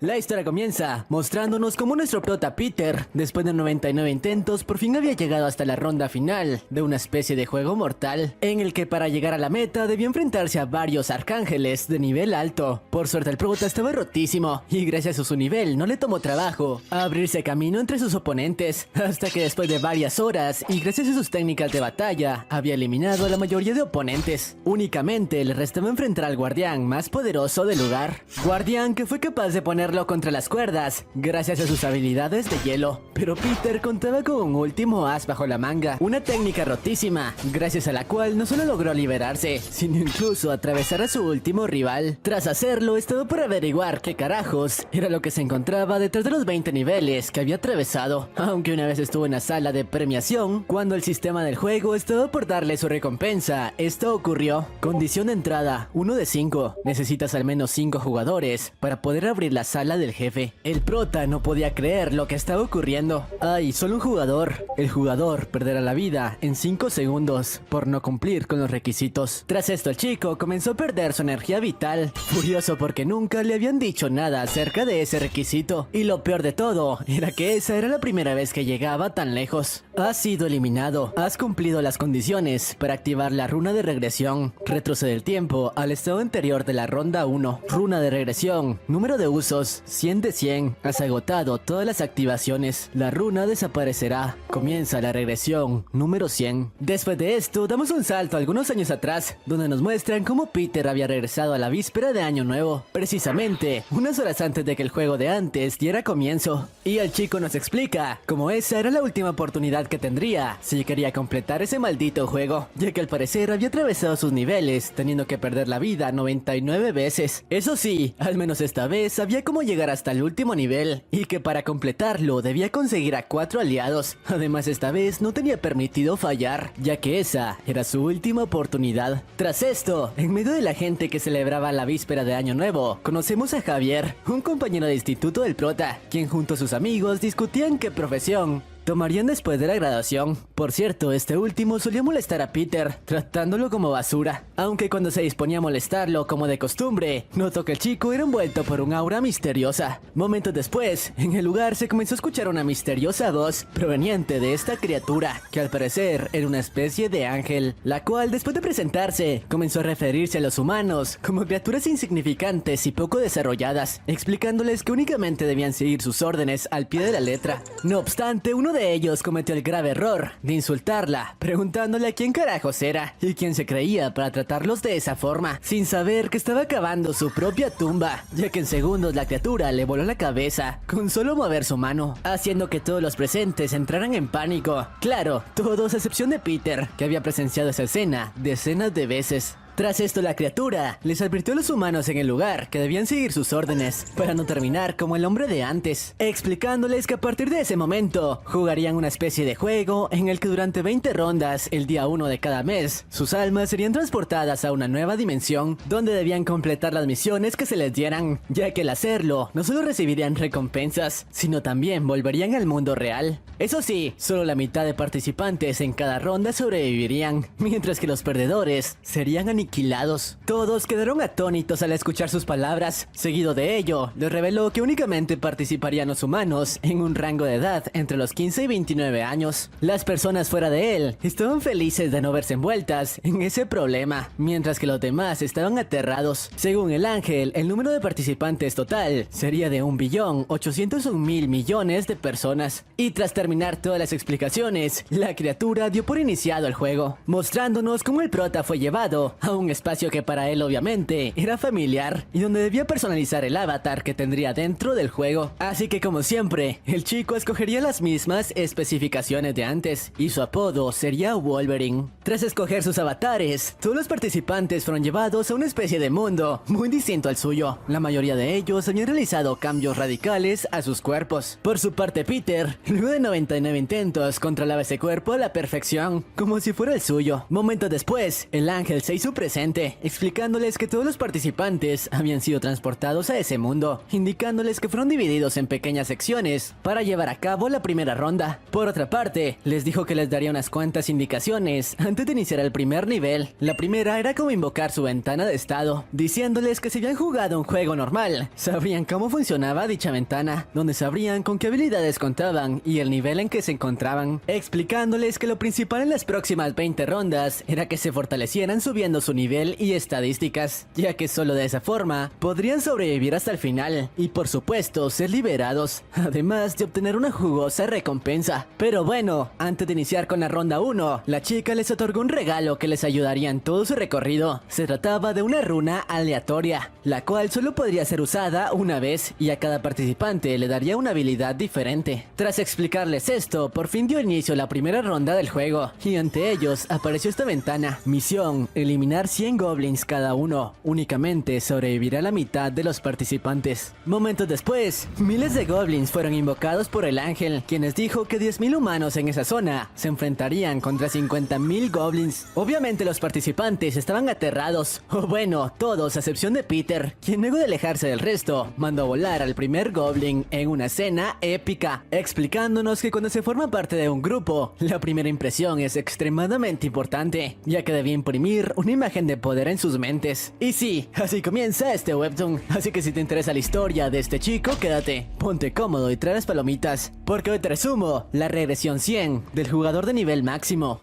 La historia comienza mostrándonos cómo nuestro prota Peter, después de 99 intentos, por fin había llegado hasta la ronda final de una especie de juego mortal, en el que para llegar a la meta debía enfrentarse a varios arcángeles de nivel alto. Por suerte el prota estaba rotísimo, y gracias a su nivel no le tomó trabajo abrirse camino entre sus oponentes, hasta que después de varias horas, y gracias a sus técnicas de batalla, había eliminado a la mayoría de oponentes. Únicamente le restaba enfrentar al guardián más poderoso del lugar. Guardián que fue capaz de ponerlo contra las cuerdas, gracias a sus habilidades de hielo. Pero Peter contaba con un último as bajo la manga, una técnica rotísima, gracias a la cual no solo logró liberarse, sino incluso atravesar a su último rival. Tras hacerlo, estaba por averiguar qué carajos era lo que se encontraba detrás de los 20 niveles que había atravesado, aunque una vez estuvo en la sala de premiación, cuando el sistema del juego estaba por darle su recompensa, esto ocurrió. Condición de entrada, 1 de 5. Necesitas al menos 5 jugadores para poder abrir la sala del jefe. El prota no podía creer lo que estaba ocurriendo. Hay solo un jugador. El jugador perderá la vida en 5 segundos por no cumplir con los requisitos. Tras esto el chico comenzó a perder su energía vital, furioso porque nunca le habían dicho nada acerca de ese requisito. Y lo peor de todo era que esa era la primera vez que llegaba tan lejos. Has sido eliminado. Has cumplido las condiciones para activar la runa de regresión. Retrocede el tiempo al estado anterior de la ronda 1. Runa de regresión. Número de usos 100 de 100. Has agotado todas las activaciones. La runa desaparecerá. Comienza la regresión número 100. Después de esto, damos un salto algunos años atrás, donde nos muestran cómo Peter había regresado a la víspera de Año Nuevo, precisamente unas horas antes de que el juego de antes diera comienzo. Y el chico nos explica cómo esa era la última oportunidad que tendría si quería completar ese maldito juego, ya que al parecer había atravesado sus niveles, teniendo que perder la vida 99 veces. Eso sí, al menos esta vez sabía cómo llegar hasta el último nivel, y que para completarlo debía conseguir a 4 aliados. Además, esta vez no tenía permitido fallar, ya que esa era su última oportunidad. Tras esto, en medio de la gente que celebraba la víspera de Año Nuevo, conocemos a Javier, un compañero de instituto del prota, quien junto a sus amigos discutían qué profesión tomarían después de la graduación. Por cierto, este último solía molestar a Peter, tratándolo como basura, aunque cuando se disponía a molestarlo como de costumbre, notó que el chico era envuelto por un aura misteriosa. Momentos después, en el lugar se comenzó a escuchar una misteriosa voz proveniente de esta criatura, que al parecer era una especie de ángel, la cual después de presentarse, comenzó a referirse a los humanos como criaturas insignificantes y poco desarrolladas, explicándoles que únicamente debían seguir sus órdenes al pie de la letra. No obstante, uno de ellos cometió el grave error de insultarla, preguntándole a quién carajos era y quién se creía para tratarlos de esa forma, sin saber que estaba cavando su propia tumba, ya que en segundos la criatura le voló la cabeza con solo mover su mano, haciendo que todos los presentes entraran en pánico. Claro, todos a excepción de Peter, que había presenciado esa escena decenas de veces. Tras esto, la criatura les advirtió a los humanos en el lugar que debían seguir sus órdenes para no terminar como el hombre de antes, explicándoles que a partir de ese momento jugarían una especie de juego en el que durante 20 rondas el día 1 de cada mes sus almas serían transportadas a una nueva dimensión donde debían completar las misiones que se les dieran, ya que al hacerlo no solo recibirían recompensas, sino también volverían al mundo real. Eso sí, solo la mitad de participantes en cada ronda sobrevivirían, mientras que los perdedores serían aniquilados. Todos quedaron atónitos al escuchar sus palabras. Seguido de ello, les reveló que únicamente participarían los humanos en un rango de edad entre los 15 y 29 años. Las personas fuera de él estaban felices de no verse envueltas en ese problema, mientras que los demás estaban aterrados. Según el ángel, el número de participantes total sería de 1.801.000.000.000 de personas. Y tras terminar todas las explicaciones, la criatura dio por iniciado el juego, mostrándonos cómo el prota fue llevado a un espacio que para él obviamente era familiar y donde debía personalizar el avatar que tendría dentro del juego. Así que como siempre, el chico escogería las mismas especificaciones de antes y su apodo sería Wolverine. Tras escoger sus avatares, todos los participantes fueron llevados a una especie de mundo muy distinto al suyo. La mayoría de ellos habían realizado cambios radicales a sus cuerpos. Por su parte, Peter, luego de 99 intentos, controlaba ese cuerpo a la perfección, como si fuera el suyo. Momentos después, el ángel se hizo presente, explicándoles que todos los participantes habían sido transportados a ese mundo, indicándoles que fueron divididos en pequeñas secciones para llevar a cabo la primera ronda. Por otra parte, les dijo que les daría unas cuantas indicaciones antes de iniciar el primer nivel. La primera era cómo invocar su ventana de estado, diciéndoles que si habían jugado un juego normal, sabrían cómo funcionaba dicha ventana, donde sabrían con qué habilidades contaban y el nivel en que se encontraban, explicándoles que lo principal en las próximas 20 rondas era que se fortalecieran subiendo su nivel y estadísticas, ya que solo de esa forma podrían sobrevivir hasta el final y por supuesto ser liberados, además de obtener una jugosa recompensa. Pero bueno, antes de iniciar con la ronda 1, la chica les otorgó un regalo que les ayudaría en todo su recorrido. Se trataba de una runa aleatoria, la cual solo podría ser usada una vez y a cada participante le daría una habilidad diferente. Tras explicarles esto, por fin dio inicio la primera ronda del juego y ante ellos apareció esta ventana. Misión: eliminar 100 goblins cada uno. Únicamente sobrevivirá la mitad de los participantes. Momentos después, miles de goblins fueron invocados por el ángel, quienes dijo que 10.000 humanos en esa zona se enfrentarían contra 50.000 goblins. Obviamente los participantes estaban aterrados, o bueno, todos a excepción de Peter, quien luego de alejarse del resto, mandó a volar al primer goblin en una escena épica, explicándonos que cuando se forma parte de un grupo, la primera impresión es extremadamente importante, ya que debía imprimir una imagen de poder en sus mentes. Y sí, así comienza este webtoon, así que si te interesa la historia de este chico, quédate, ponte cómodo y trae las palomitas, porque hoy te resumo la regresión 100 del jugador de nivel máximo.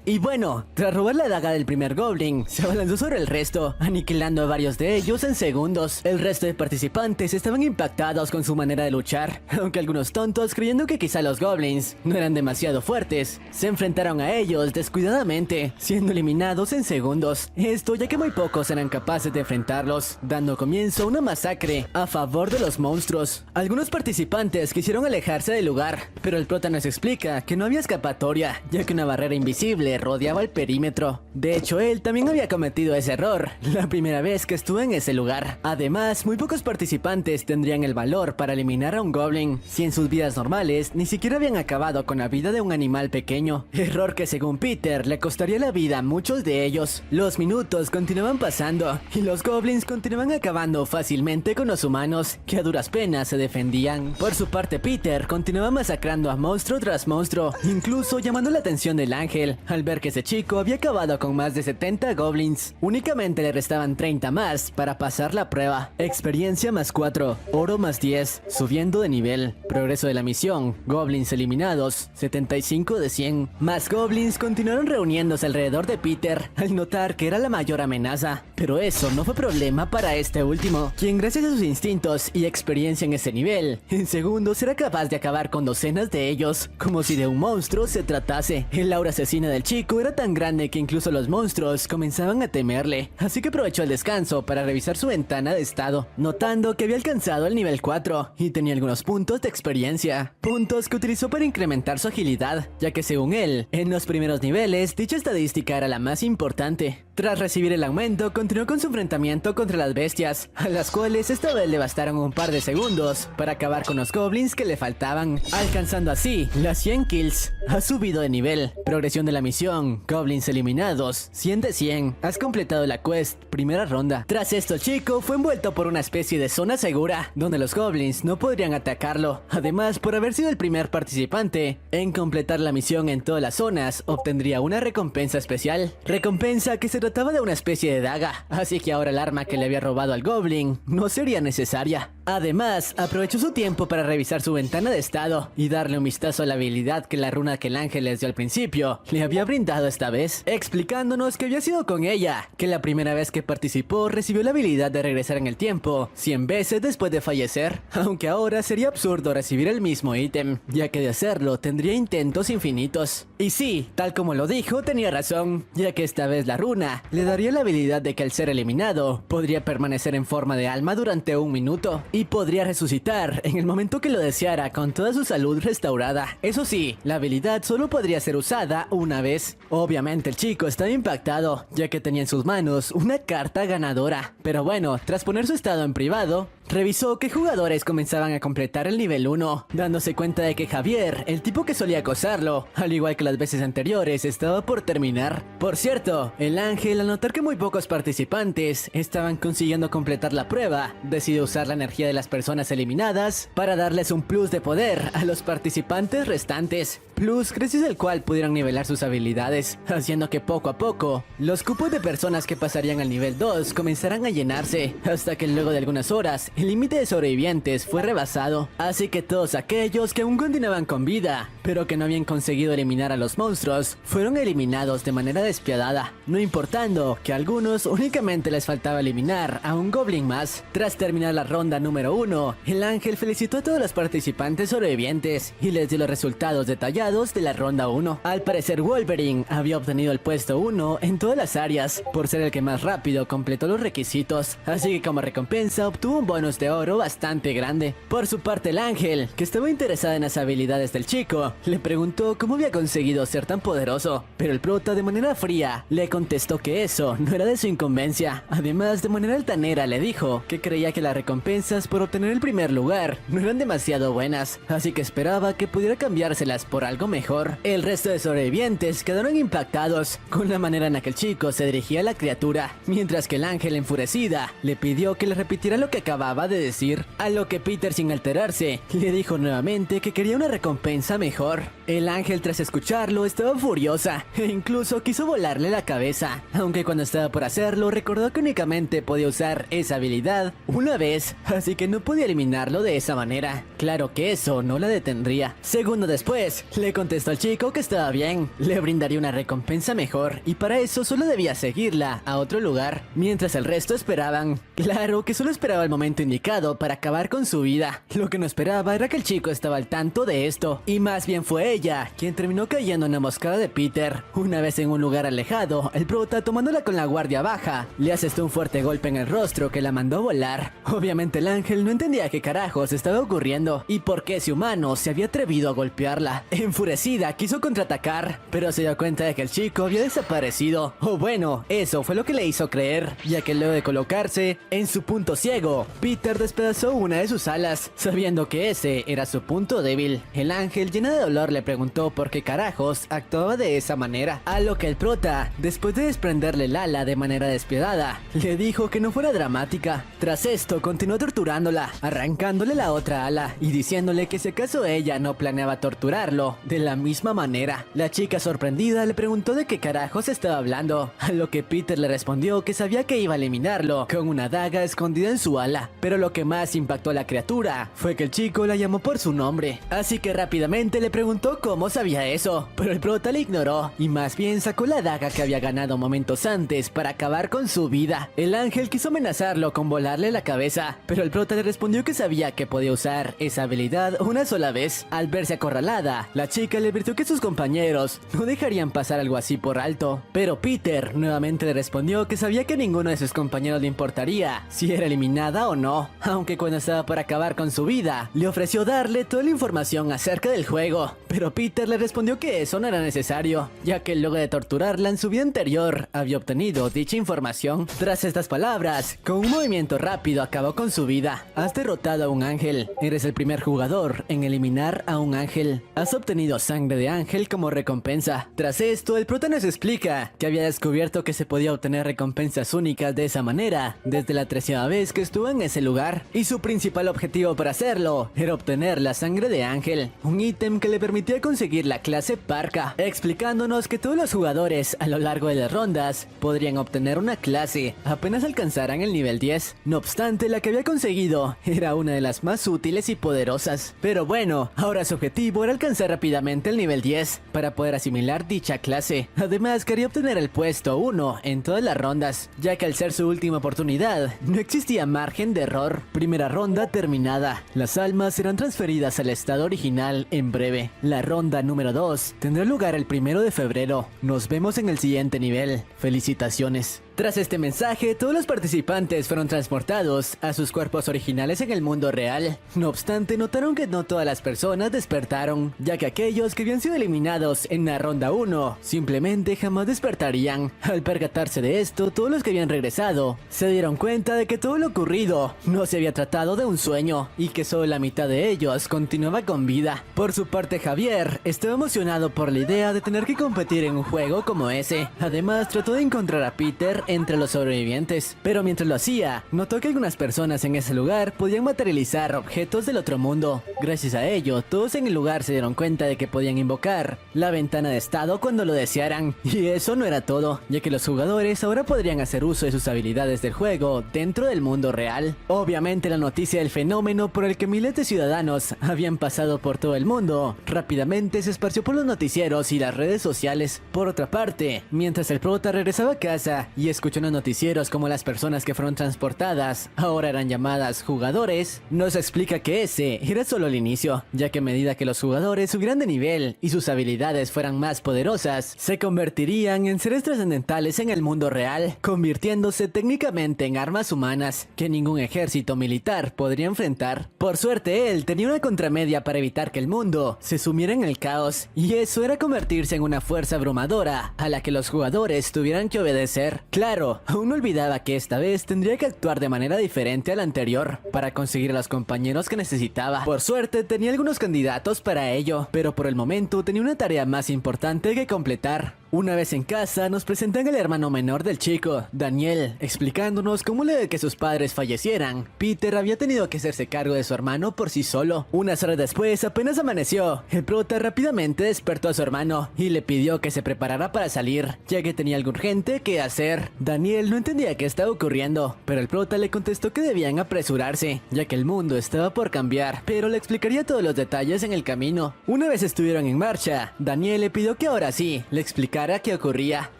Y bueno, tras robar la daga del primer goblin, se abalanzó sobre el resto, aniquilando a varios de ellos en segundos. El resto de participantes estaban impactados con su manera de luchar, aunque algunos tontos, creyendo que quizá los goblins no eran demasiado fuertes, se enfrentaron a ellos descuidadamente, siendo eliminados en segundos. Esto ya que muy pocos eran capaces de enfrentarlos, dando comienzo a una masacre a favor de los monstruos. Algunos participantes quisieron alejarse del lugar, pero el prota nos explica que no había escapatoria, ya que una barrera invisible rodeaba el perímetro. De hecho, él también había cometido ese error la primera vez que estuvo en ese lugar. Además, muy pocos participantes tendrían el valor para eliminar a un goblin, si en sus vidas normales ni siquiera habían acabado con la vida de un animal pequeño. Error que según Peter le costaría la vida a muchos de ellos. Los minutos continuaban pasando y los goblins continuaban acabando fácilmente con los humanos, que a duras penas se defendían. Por su parte, Peter continuaba masacrando a monstruo tras monstruo, incluso llamando la atención del ángel al ver que ese chico había acabado con más de 70 goblins. Únicamente le restaban 30 más para pasar la prueba. Experiencia más 4, oro más 10, subiendo de nivel. Progreso de la misión, goblins eliminados, 75 de 100. Más goblins continuaron reuniéndose alrededor de Peter al notar que era la mayor amenaza. Pero eso no fue problema para este último, quien gracias a sus instintos y experiencia en ese nivel, en segundos era capaz de acabar con docenas de ellos, como si de un monstruo se tratase. El aura asesina del chico era tan grande que incluso los monstruos comenzaban a temerle, así que aprovechó el descanso para revisar su ventana de estado, notando que había alcanzado el nivel 4 y tenía algunos puntos de experiencia, puntos que utilizó para incrementar su agilidad, ya que según él, en los primeros niveles dicha estadística era la más importante. Tras recibir el aumento, continuó con su enfrentamiento contra las bestias, a las cuales esta vez le bastaron un par de segundos para acabar con los goblins que le faltaban, alcanzando así las 100 kills. Ha subido de nivel. Progresión de la misión, goblins eliminados, 100 de 100. Has completado la quest, primera ronda. Tras esto, el chico fue envuelto por una especie de zona segura, donde los goblins no podrían atacarlo. Además, por haber sido el primer participante en completar la misión en todas las zonas, obtendría una recompensa especial. Recompensa que se trataba de una especie de daga, así que ahora el arma que le había robado al goblin no sería necesaria. Además, aprovechó su tiempo para revisar su ventana de estado y darle un vistazo a la habilidad que la runa que el ángel les dio al principio le había brindado esta vez, explicándonos que había sido con ella, que la primera vez que participó recibió la habilidad de regresar en el tiempo 100 veces después de fallecer, aunque ahora sería absurdo recibir el mismo ítem, ya que de hacerlo tendría intentos infinitos. Y sí, tal como lo dijo, tenía razón, ya que esta vez la runa le daría la habilidad de que al ser eliminado podría permanecer en forma de alma durante un minuto. y podría resucitar en el momento que lo deseara con toda su salud restaurada. Eso sí, la habilidad solo podría ser usada una vez. Obviamente el chico estaba impactado, ya que tenía en sus manos una carta ganadora. Pero bueno, tras poner su estado en privado, revisó que jugadores comenzaban a completar el nivel 1, dándose cuenta de que Javier, el tipo que solía acosarlo, al igual que las veces anteriores, estaba por terminar. Por cierto, el ángel, al notar que muy pocos participantes estaban consiguiendo completar la prueba, decidió usar la energía de las personas eliminadas para darles un plus de poder a los participantes restantes. Plus gracias al cual pudieron nivelar sus habilidades, haciendo que poco a poco los cupos de personas que pasarían al nivel 2 comenzaran a llenarse, hasta que luego de algunas horas el límite de sobrevivientes fue rebasado. Así que todos aquellos que aún continuaban con vida, pero que no habían conseguido eliminar a los monstruos, fueron eliminados de manera despiadada, no importando que a algunos únicamente les faltaba eliminar a un goblin más. Tras terminar la ronda número 1, el ángel felicitó a todos los participantes sobrevivientes y les dio los resultados detallados de la ronda 1. Al parecer Wolverine había obtenido el puesto 1 en todas las áreas, por ser el que más rápido completó los requisitos, así que como recompensa obtuvo un bonus de oro bastante grande. Por su parte el ángel, que estaba interesada en las habilidades del chico, le preguntó cómo había conseguido ser tan poderoso, pero el prota de manera fría le contestó que eso no era de su incumbencia. Además, de manera altanera le dijo que creía que las recompensas por obtener el primer lugar no eran demasiado buenas, así que esperaba que pudiera cambiárselas por algo mejor. El resto de sobrevivientes quedaron impactados con la manera en la que el chico se dirigía a la criatura, mientras que el ángel, enfurecida, le pidió que le repitiera lo que acababa de decir, a lo que Peter, sin alterarse, le dijo nuevamente que quería una recompensa mejor. El ángel, tras escucharlo, estaba furiosa e incluso quiso volarle la cabeza, aunque cuando estaba por hacerlo recordó que únicamente podía usar esa habilidad una vez, así que no podía eliminarlo de esa manera. Claro que eso no la detendría. Segundo después, le contestó al chico que estaba bien, le brindaría una recompensa mejor y para eso solo debía seguirla a otro lugar, mientras el resto esperaban. Claro que solo esperaba el momento indicado para acabar con su vida. Lo que no esperaba era que el chico estaba al tanto de esto, y más bien fue ella quien terminó cayendo en la emboscada de Peter. Una vez en un lugar alejado, el prota, tomándola con la guardia baja, le asestó un fuerte golpe en el rostro que la mandó a volar. Obviamente el ángel no entendía qué carajos estaba ocurriendo y por qué ese humano se había atrevido a golpearla. Enfurecida quiso contraatacar, pero se dio cuenta de que el chico había desaparecido. O bueno, eso fue lo que le hizo creer, ya que luego de colocarse en su punto ciego, Peter despedazó una de sus alas, sabiendo que ese era su punto débil. El ángel, llena de dolor, le preguntó por qué carajos actuaba de esa manera, a lo que el prota, después de desprenderle el ala de manera despiadada, le dijo que no fuera dramática. Tras esto, continuó torturándola, arrancándole la otra ala y diciéndole que si acaso ella no planeaba torturarlo de la misma manera. La chica, sorprendida, le preguntó de qué carajos estaba hablando, a lo que Peter le respondió que sabía que iba a eliminarlo con una daga escondida en su ala, pero lo que más impactó a la criatura fue que el chico la llamó por su nombre, así que rápidamente le preguntó cómo sabía eso, pero el prota le ignoró y más bien sacó la daga que había ganado momentos antes para acabar con su vida. El ángel quiso amenazarlo con volarle la cabeza, pero el prota le respondió que sabía que podía usar esa habilidad una sola vez. Al verse acorralada, la chica le advirtió que sus compañeros no dejarían pasar algo así por alto, pero Peter nuevamente le respondió que sabía que ninguno de sus compañeros le importaría si era eliminada o no, aunque cuando estaba por acabar con su vida, le ofreció darle toda la información acerca del juego, pero Peter le respondió que eso no era necesario, ya que luego de torturarla en su vida anterior, había obtenido dicha información. Tras estas palabras, con un movimiento rápido acabó con su vida. Has derrotado a un ángel, eres el primer jugador en eliminar a un ángel, has obtenido sangre de ángel como recompensa. Tras esto, el prota nos explica que había descubierto que se podía obtener recompensas únicas de esa manera desde la 13ª vez que estuvo en ese lugar, y su principal objetivo para hacerlo era obtener la sangre de ángel, un ítem que le permitía conseguir la clase parca, explicándonos que todos los jugadores a lo largo de las rondas podrían obtener una clase apenas alcanzaran el nivel 10. No obstante, la que había conseguido era una de las más útiles y poderosas, pero bueno, ahora su objetivo era alcanzar rápidamente el nivel 10 para poder asimilar dicha clase. Además, quería obtener el puesto 1 en todas las rondas, ya que al ser su última oportunidad, no existía margen de error. Primera ronda terminada. Las almas serán transferidas al estado original en breve. La ronda número 2 tendrá lugar el 1 de febrero. Nos vemos en el siguiente nivel. Felicitaciones. Tras este mensaje, todos los participantes fueron transportados a sus cuerpos originales en el mundo real. No obstante, notaron que no todas las personas despertaron, ya que aquellos que habían sido eliminados en la ronda 1 simplemente jamás despertarían. Al percatarse de esto, todos los que habían regresado se dieron cuenta de que todo lo ocurrido no se había tratado de un sueño y que solo la mitad de ellos continuaba con vida. Por su parte, Javier estaba emocionado por la idea de tener que competir en un juego como ese. Además, trató de encontrar a Peter entre los sobrevivientes, pero mientras lo hacía, notó que algunas personas en ese lugar podían materializar objetos del otro mundo. Gracias a ello, todos en el lugar se dieron cuenta de que podían invocar la ventana de estado cuando lo desearan. Y eso no era todo, ya que los jugadores ahora podrían hacer uso de sus habilidades del juego dentro del mundo real. Obviamente, la noticia del fenómeno por el que miles de ciudadanos habían pasado por todo el mundo rápidamente se esparció por los noticieros y las redes sociales. Por otra parte, mientras el prota regresaba a casa y escuchó en los noticieros como las personas que fueron transportadas ahora eran llamadas jugadores, nos explica que ese era solo el inicio, ya que a medida que los jugadores subieran de nivel y sus habilidades fueran más poderosas, se convertirían en seres trascendentales en el mundo real, convirtiéndose técnicamente en armas humanas que ningún ejército militar podría enfrentar. Por suerte, él tenía una contramedia para evitar que el mundo se sumiera en el caos, y eso era convertirse en una fuerza abrumadora a la que los jugadores tuvieran que obedecer. Claro, aún no olvidaba que esta vez tendría que actuar de manera diferente a la anterior para conseguir a los compañeros que necesitaba. Por suerte, tenía algunos candidatos para ello, pero por el momento tenía una tarea más importante que completar. Una vez en casa, nos presentan al hermano menor del chico, Daniel, explicándonos cómo luego de que sus padres fallecieran, Peter había tenido que hacerse cargo de su hermano por sí solo. Unas horas después, apenas amaneció, el prota rápidamente despertó a su hermano y le pidió que se preparara para salir, ya que tenía algo urgente que hacer. Daniel no entendía qué estaba ocurriendo, pero el prota le contestó que debían apresurarse, ya que el mundo estaba por cambiar, pero le explicaría todos los detalles en el camino. Una vez estuvieron en marcha, Daniel le pidió que ahora sí le explicara qué ocurría,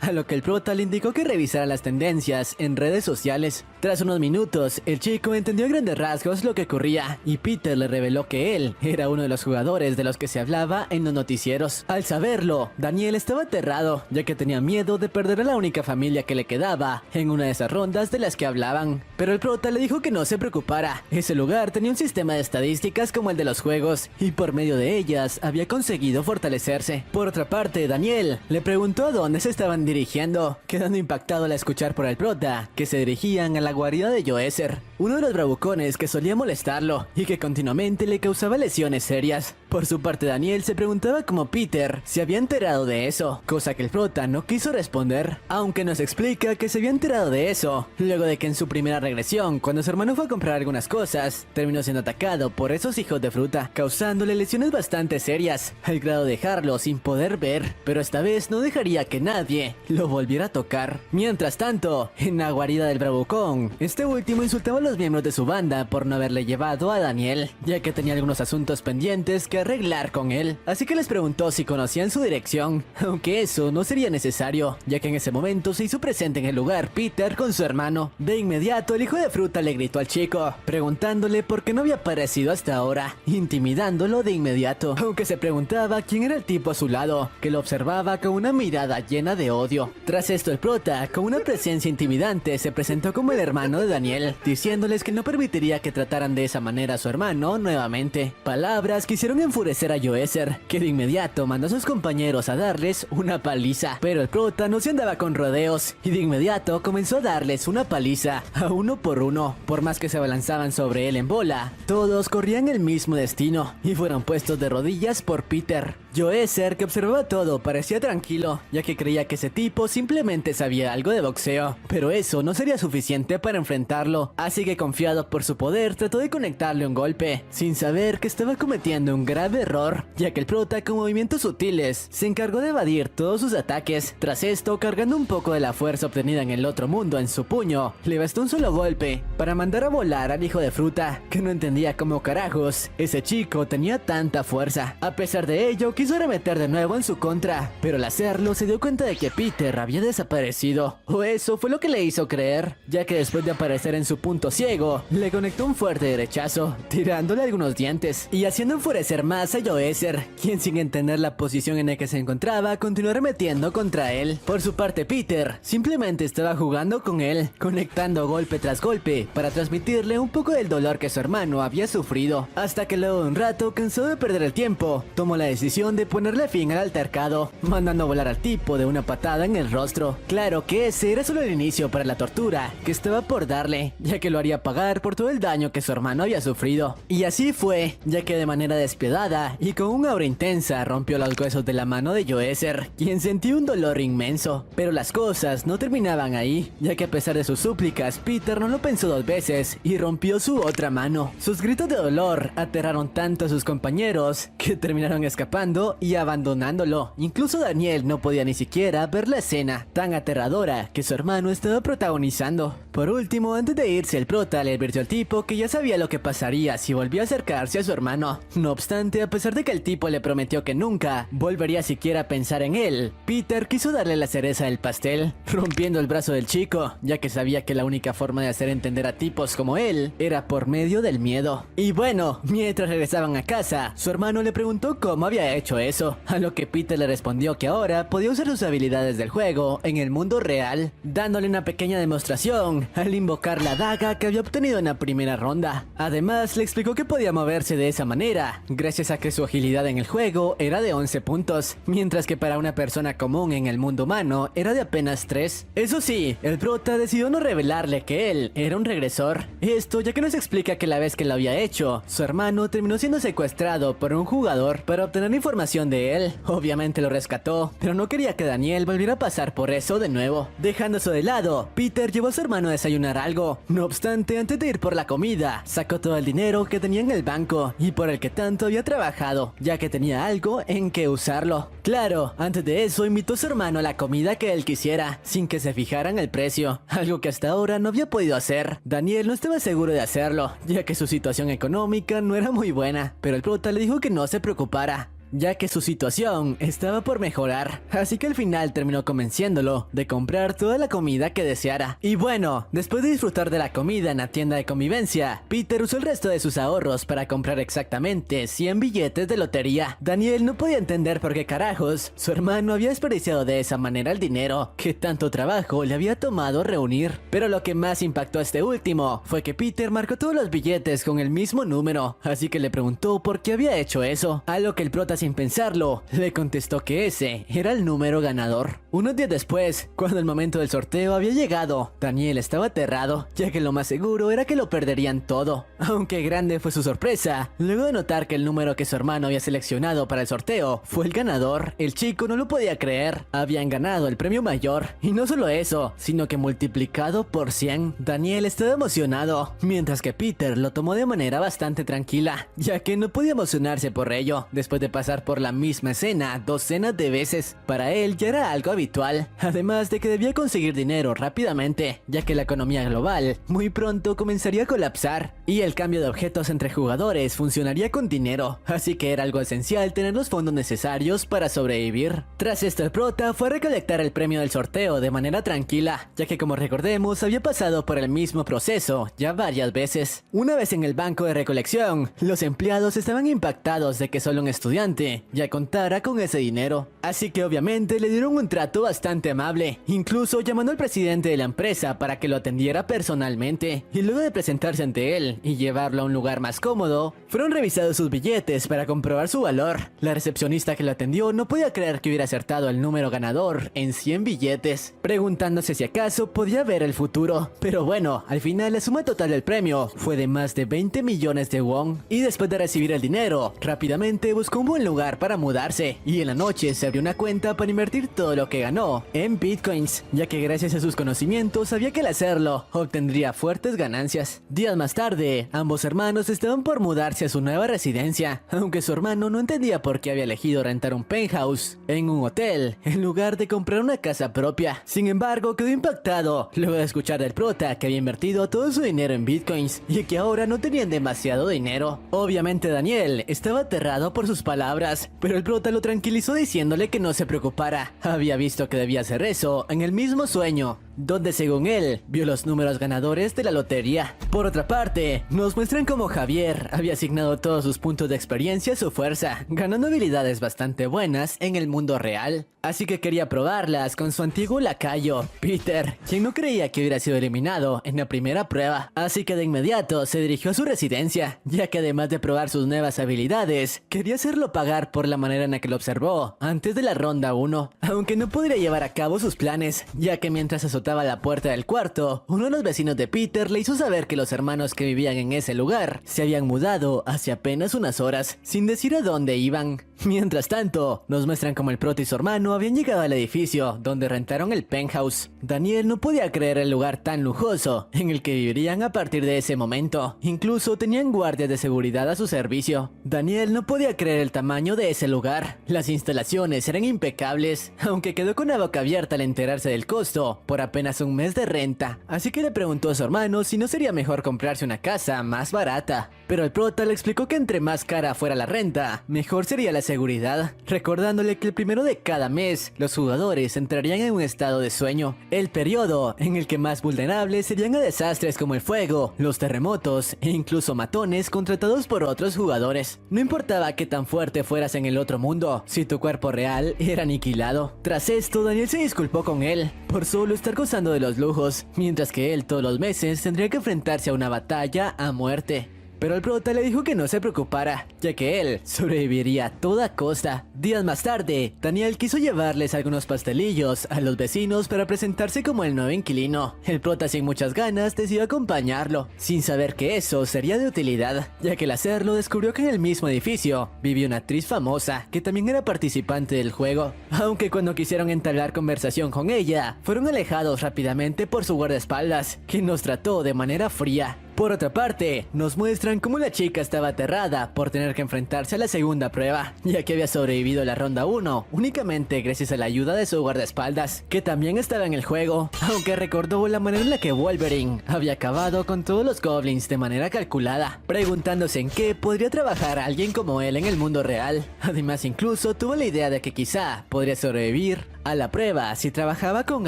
a lo que el prota le indicó que revisara las tendencias en redes sociales. Tras unos minutos, el chico entendió a grandes rasgos lo que ocurría y Peter le reveló que él era uno de los jugadores de los que se hablaba en los noticieros. Al saberlo, Daniel estaba aterrado, ya que tenía miedo de perder a la única familia que le quedaba en una de esas rondas de las que hablaban. Pero el prota le dijo que no se preocupara, ese lugar tenía un sistema de estadísticas como el de los juegos y por medio de ellas había conseguido fortalecerse. Por otra parte, Daniel le preguntó a dónde se estaban dirigiendo, quedando impactado al escuchar por el prota que se dirigían a la guarida de Joeser, uno de los bravucones que solía molestarlo y que continuamente le causaba lesiones serias. Por su parte, Daniel se preguntaba cómo Peter se había enterado de eso, cosa que el prota no quiso responder, aunque nos explica que se había enterado de eso luego de que en su primera regresión, cuando su hermano fue a comprar algunas cosas, terminó siendo atacado por esos hijos de fruta, causándole lesiones bastante serias, al grado de dejarlo sin poder ver, pero esta vez no dejaría que nadie lo volviera a tocar. Mientras tanto, en la guarida del bravucón, este último insultaba a los miembros de su banda por no haberle llevado a Daniel, ya que tenía algunos asuntos pendientes que arreglar con él, así que les preguntó si conocían su dirección, aunque eso no sería necesario, ya que en ese momento se hizo presente en el lugar Peter con su hermano. De inmediato, el hijo de fruta le gritó al chico, preguntándole por qué no había aparecido hasta ahora, intimidándolo de inmediato, aunque se preguntaba quién era el tipo a su lado, que lo observaba con una mirada llena de odio. Tras esto, el prota, con una presencia intimidante, se presentó como el hermano de Daniel, diciéndoles que no permitiría que trataran de esa manera a su hermano nuevamente. Palabras que hicieron enfurecer a Joeser, que de inmediato mandó a sus compañeros a darles una paliza, pero el prota no se andaba con rodeos y de inmediato comenzó a darles una paliza a uno por uno. Por más que se abalanzaban sobre él en bola, todos corrían el mismo destino y fueron puestos de rodillas por Peter. Joeser, que observaba todo, parecía tranquilo, ya que creía que ese tipo simplemente sabía algo de boxeo, pero eso no sería suficiente para enfrentarlo, así que confiado por su poder trató de conectarle un golpe, sin saber que estaba cometiendo un grave error, ya que el prota con movimientos sutiles se encargó de evadir todos sus ataques. Tras esto, cargando un poco de la fuerza obtenida en el otro mundo en su puño, le bastó un solo golpe para mandar a volar al hijo de fruta, que no entendía cómo carajos ese chico tenía tanta fuerza. A pesar de ello, quiso quiso arremeter de nuevo en su contra, pero al hacerlo se dio cuenta de que Peter había desaparecido, o eso fue lo que le hizo creer, ya que después de aparecer en su punto ciego, le conectó un fuerte derechazo, tirándole algunos dientes y haciendo enfurecer más a Joezer, quien sin entender la posición en la que se encontraba continuó arremetiendo contra él. Por su parte, Peter simplemente estaba jugando con él, conectando golpe tras golpe para transmitirle un poco del dolor que su hermano había sufrido, hasta que luego de un rato, cansado de perder el tiempo, tomó la decisión de ponerle fin al altercado, mandando a volar al tipo de una patada en el rostro. Claro que ese era solo el inicio para la tortura que estaba por darle, ya que lo haría pagar por todo el daño que su hermano había sufrido. Y así fue, ya que de manera despiadada y con una aura intensa rompió los huesos de la mano de Joezer, quien sintió un dolor inmenso. Pero las cosas no terminaban ahí, ya que a pesar de sus súplicas, Peter no lo pensó dos veces y rompió su otra mano. Sus gritos de dolor aterraron tanto a sus compañeros que terminaron escapando y abandonándolo. Incluso Daniel no podía ni siquiera ver la escena tan aterradora que su hermano estaba protagonizando. Por último, antes de irse, el prota le advirtió al tipo que ya sabía lo que pasaría si volvía a acercarse a su hermano. No obstante, a pesar de que el tipo le prometió que nunca volvería siquiera a pensar en él, Peter quiso darle la cereza del pastel, rompiendo el brazo del chico, ya que sabía que la única forma de hacer entender a tipos como él era por medio del miedo. Y bueno, mientras regresaban a casa, su hermano le preguntó cómo había hecho eso, a lo que Peter le respondió que ahora podía usar sus habilidades del juego en el mundo real, dándole una pequeña demostración al invocar la daga que había obtenido en la primera ronda. Además, le explicó que podía moverse de esa manera, gracias a que su agilidad en el juego era de 11 puntos, mientras que para una persona común en el mundo humano era de apenas 3. Eso sí, el prota decidió no revelarle que él era un regresor. Esto ya que nos explica que la vez que lo había hecho, su hermano terminó siendo secuestrado por un jugador para obtener información de él. Obviamente lo rescató, pero no quería que Daniel volviera a pasar por eso de nuevo. Dejando eso de lado, Peter llevó a su hermano a desayunar algo. No obstante, antes de ir por la comida, sacó todo el dinero que tenía en el banco y por el que tanto había trabajado, ya que tenía algo en que usarlo. Claro, antes de eso invitó a su hermano a la comida que él quisiera, sin que se fijara en el precio, algo que hasta ahora no había podido hacer. Daniel no estaba seguro de hacerlo, ya que su situación económica no era muy buena, pero el prota le dijo que no se preocupara, ya que su situación estaba por mejorar, así que al final terminó convenciéndolo de comprar toda la comida que deseara. Y bueno, después de disfrutar de la comida en la tienda de convivencia, Peter usó el resto de sus ahorros para comprar exactamente 100 billetes de lotería. Daniel no podía entender por qué carajos su hermano había desperdiciado de esa manera el dinero que tanto trabajo le había tomado reunir. Pero lo que más impactó a este último fue que Peter marcó todos los billetes con el mismo número, así que le preguntó por qué había hecho eso, a lo que el prota sin pensarlo le contestó que ese era el número ganador. Unos días después, cuando el momento del sorteo había llegado, Daniel estaba aterrado, ya que lo más seguro era que lo perderían todo. Aunque grande fue su sorpresa, luego de notar que el número que su hermano había seleccionado para el sorteo fue el ganador, el chico no lo podía creer. Habían ganado el premio mayor, y no solo eso, sino que multiplicado por 100. Daniel estaba emocionado, mientras que Peter lo tomó de manera bastante tranquila, ya que no podía emocionarse por ello, después de pasar por la misma escena docenas de veces. Para él ya era algo habitual, además de que debía conseguir dinero rápidamente, ya que la economía global muy pronto comenzaría a colapsar, y el cambio de objetos entre jugadores funcionaría con dinero, así que era algo esencial tener los fondos necesarios para sobrevivir. Tras esto, el prota fue a recolectar el premio del sorteo de manera tranquila, ya que como recordemos había pasado por el mismo proceso ya varias veces. Una vez en el banco de recolección, los empleados estaban impactados de que solo un estudiante ya contara con ese dinero, así que obviamente le dieron un trato bastante amable, incluso llamando al presidente de la empresa para que lo atendiera personalmente, y luego de presentarse ante él y llevarlo a un lugar más cómodo, fueron revisados sus billetes para comprobar su valor. La recepcionista que lo atendió no podía creer que hubiera acertado el número ganador en 100 billetes, preguntándose si acaso podía ver el futuro. Pero bueno, al final la suma total del premio fue de más de 20 millones de won, y después de recibir el dinero, rápidamente buscó un buen lugar para mudarse, y en la noche se abrió una cuenta para invertir todo lo que ganó en bitcoins, ya que gracias a sus conocimientos sabía que al hacerlo obtendría fuertes ganancias. Días más tarde, ambos hermanos estaban por mudarse a su nueva residencia, aunque su hermano no entendía por qué había elegido rentar un penthouse en un hotel en lugar de comprar una casa propia. Sin embargo, quedó impactado luego de escuchar del prota que había invertido todo su dinero en bitcoins y que ahora no tenían demasiado dinero. Obviamente Daniel estaba aterrado por sus palabras, palabras, pero el prota lo tranquilizó diciéndole que no se preocupara. Había visto que debía hacer eso en el mismo sueño, donde según él, vio los números ganadores de la lotería. Por otra parte, nos muestran cómo Javier había asignado todos sus puntos de experiencia a su fuerza, ganando habilidades bastante buenas en el mundo real. Así que quería probarlas con su antiguo lacayo, Peter, quien no creía que hubiera sido eliminado en la primera prueba. Así que de inmediato se dirigió a su residencia, ya que además de probar sus nuevas habilidades, quería hacerlo pagar por la manera en la que lo observó antes de la ronda 1. Aunque no podría llevar a cabo sus planes, ya que mientras azotaba la puerta del cuarto, uno de los vecinos de Peter le hizo saber que los hermanos que vivían en ese lugar se habían mudado hace apenas unas horas, sin decir a dónde iban. Mientras tanto, nos muestran cómo el prota y su hermano habían llegado al edificio donde rentaron el penthouse. Daniel no podía creer el lugar tan lujoso en el que vivirían a partir de ese momento. Incluso tenían guardias de seguridad a su servicio. Daniel no podía creer el tamaño de ese lugar. Las instalaciones eran impecables, aunque quedó con la boca abierta al enterarse del costo por apenas un mes de renta. Así que le preguntó a su hermano si no sería mejor comprarse una casa más barata. Pero el prota le explicó que entre más cara fuera la renta, mejor sería la seguridad, recordándole que el primero de cada mes los jugadores entrarían en un estado de sueño, el periodo en el que más vulnerables serían a desastres como el fuego, los terremotos e incluso matones contratados por otros jugadores. No importaba qué tan fuerte fueras en el otro mundo, si tu cuerpo real era aniquilado. Tras esto, Daniel se disculpó con él por solo estar gozando de los lujos, mientras que él todos los meses tendría que enfrentarse a una batalla a muerte. Pero el prota le dijo que no se preocupara, ya que él sobreviviría a toda costa. Días más tarde, Daniel quiso llevarles algunos pastelillos a los vecinos para presentarse como el nuevo inquilino. El prota sin muchas ganas decidió acompañarlo, sin saber que eso sería de utilidad, ya que al hacerlo descubrió que en el mismo edificio vivía una actriz famosa, que también era participante del juego. Aunque cuando quisieron entablar conversación con ella, fueron alejados rápidamente por su guardaespaldas, quien nos trató de manera fría. Por otra parte, nos muestran cómo la chica estaba aterrada por tener que enfrentarse a la segunda prueba, ya que había sobrevivido a la ronda 1 únicamente gracias a la ayuda de su guardaespaldas, que también estaba en el juego, aunque recordó la manera en la que Wolverine había acabado con todos los goblins de manera calculada, preguntándose en qué podría trabajar alguien como él en el mundo real. Además, incluso tuvo la idea de que quizá podría sobrevivir a la prueba si trabajaba con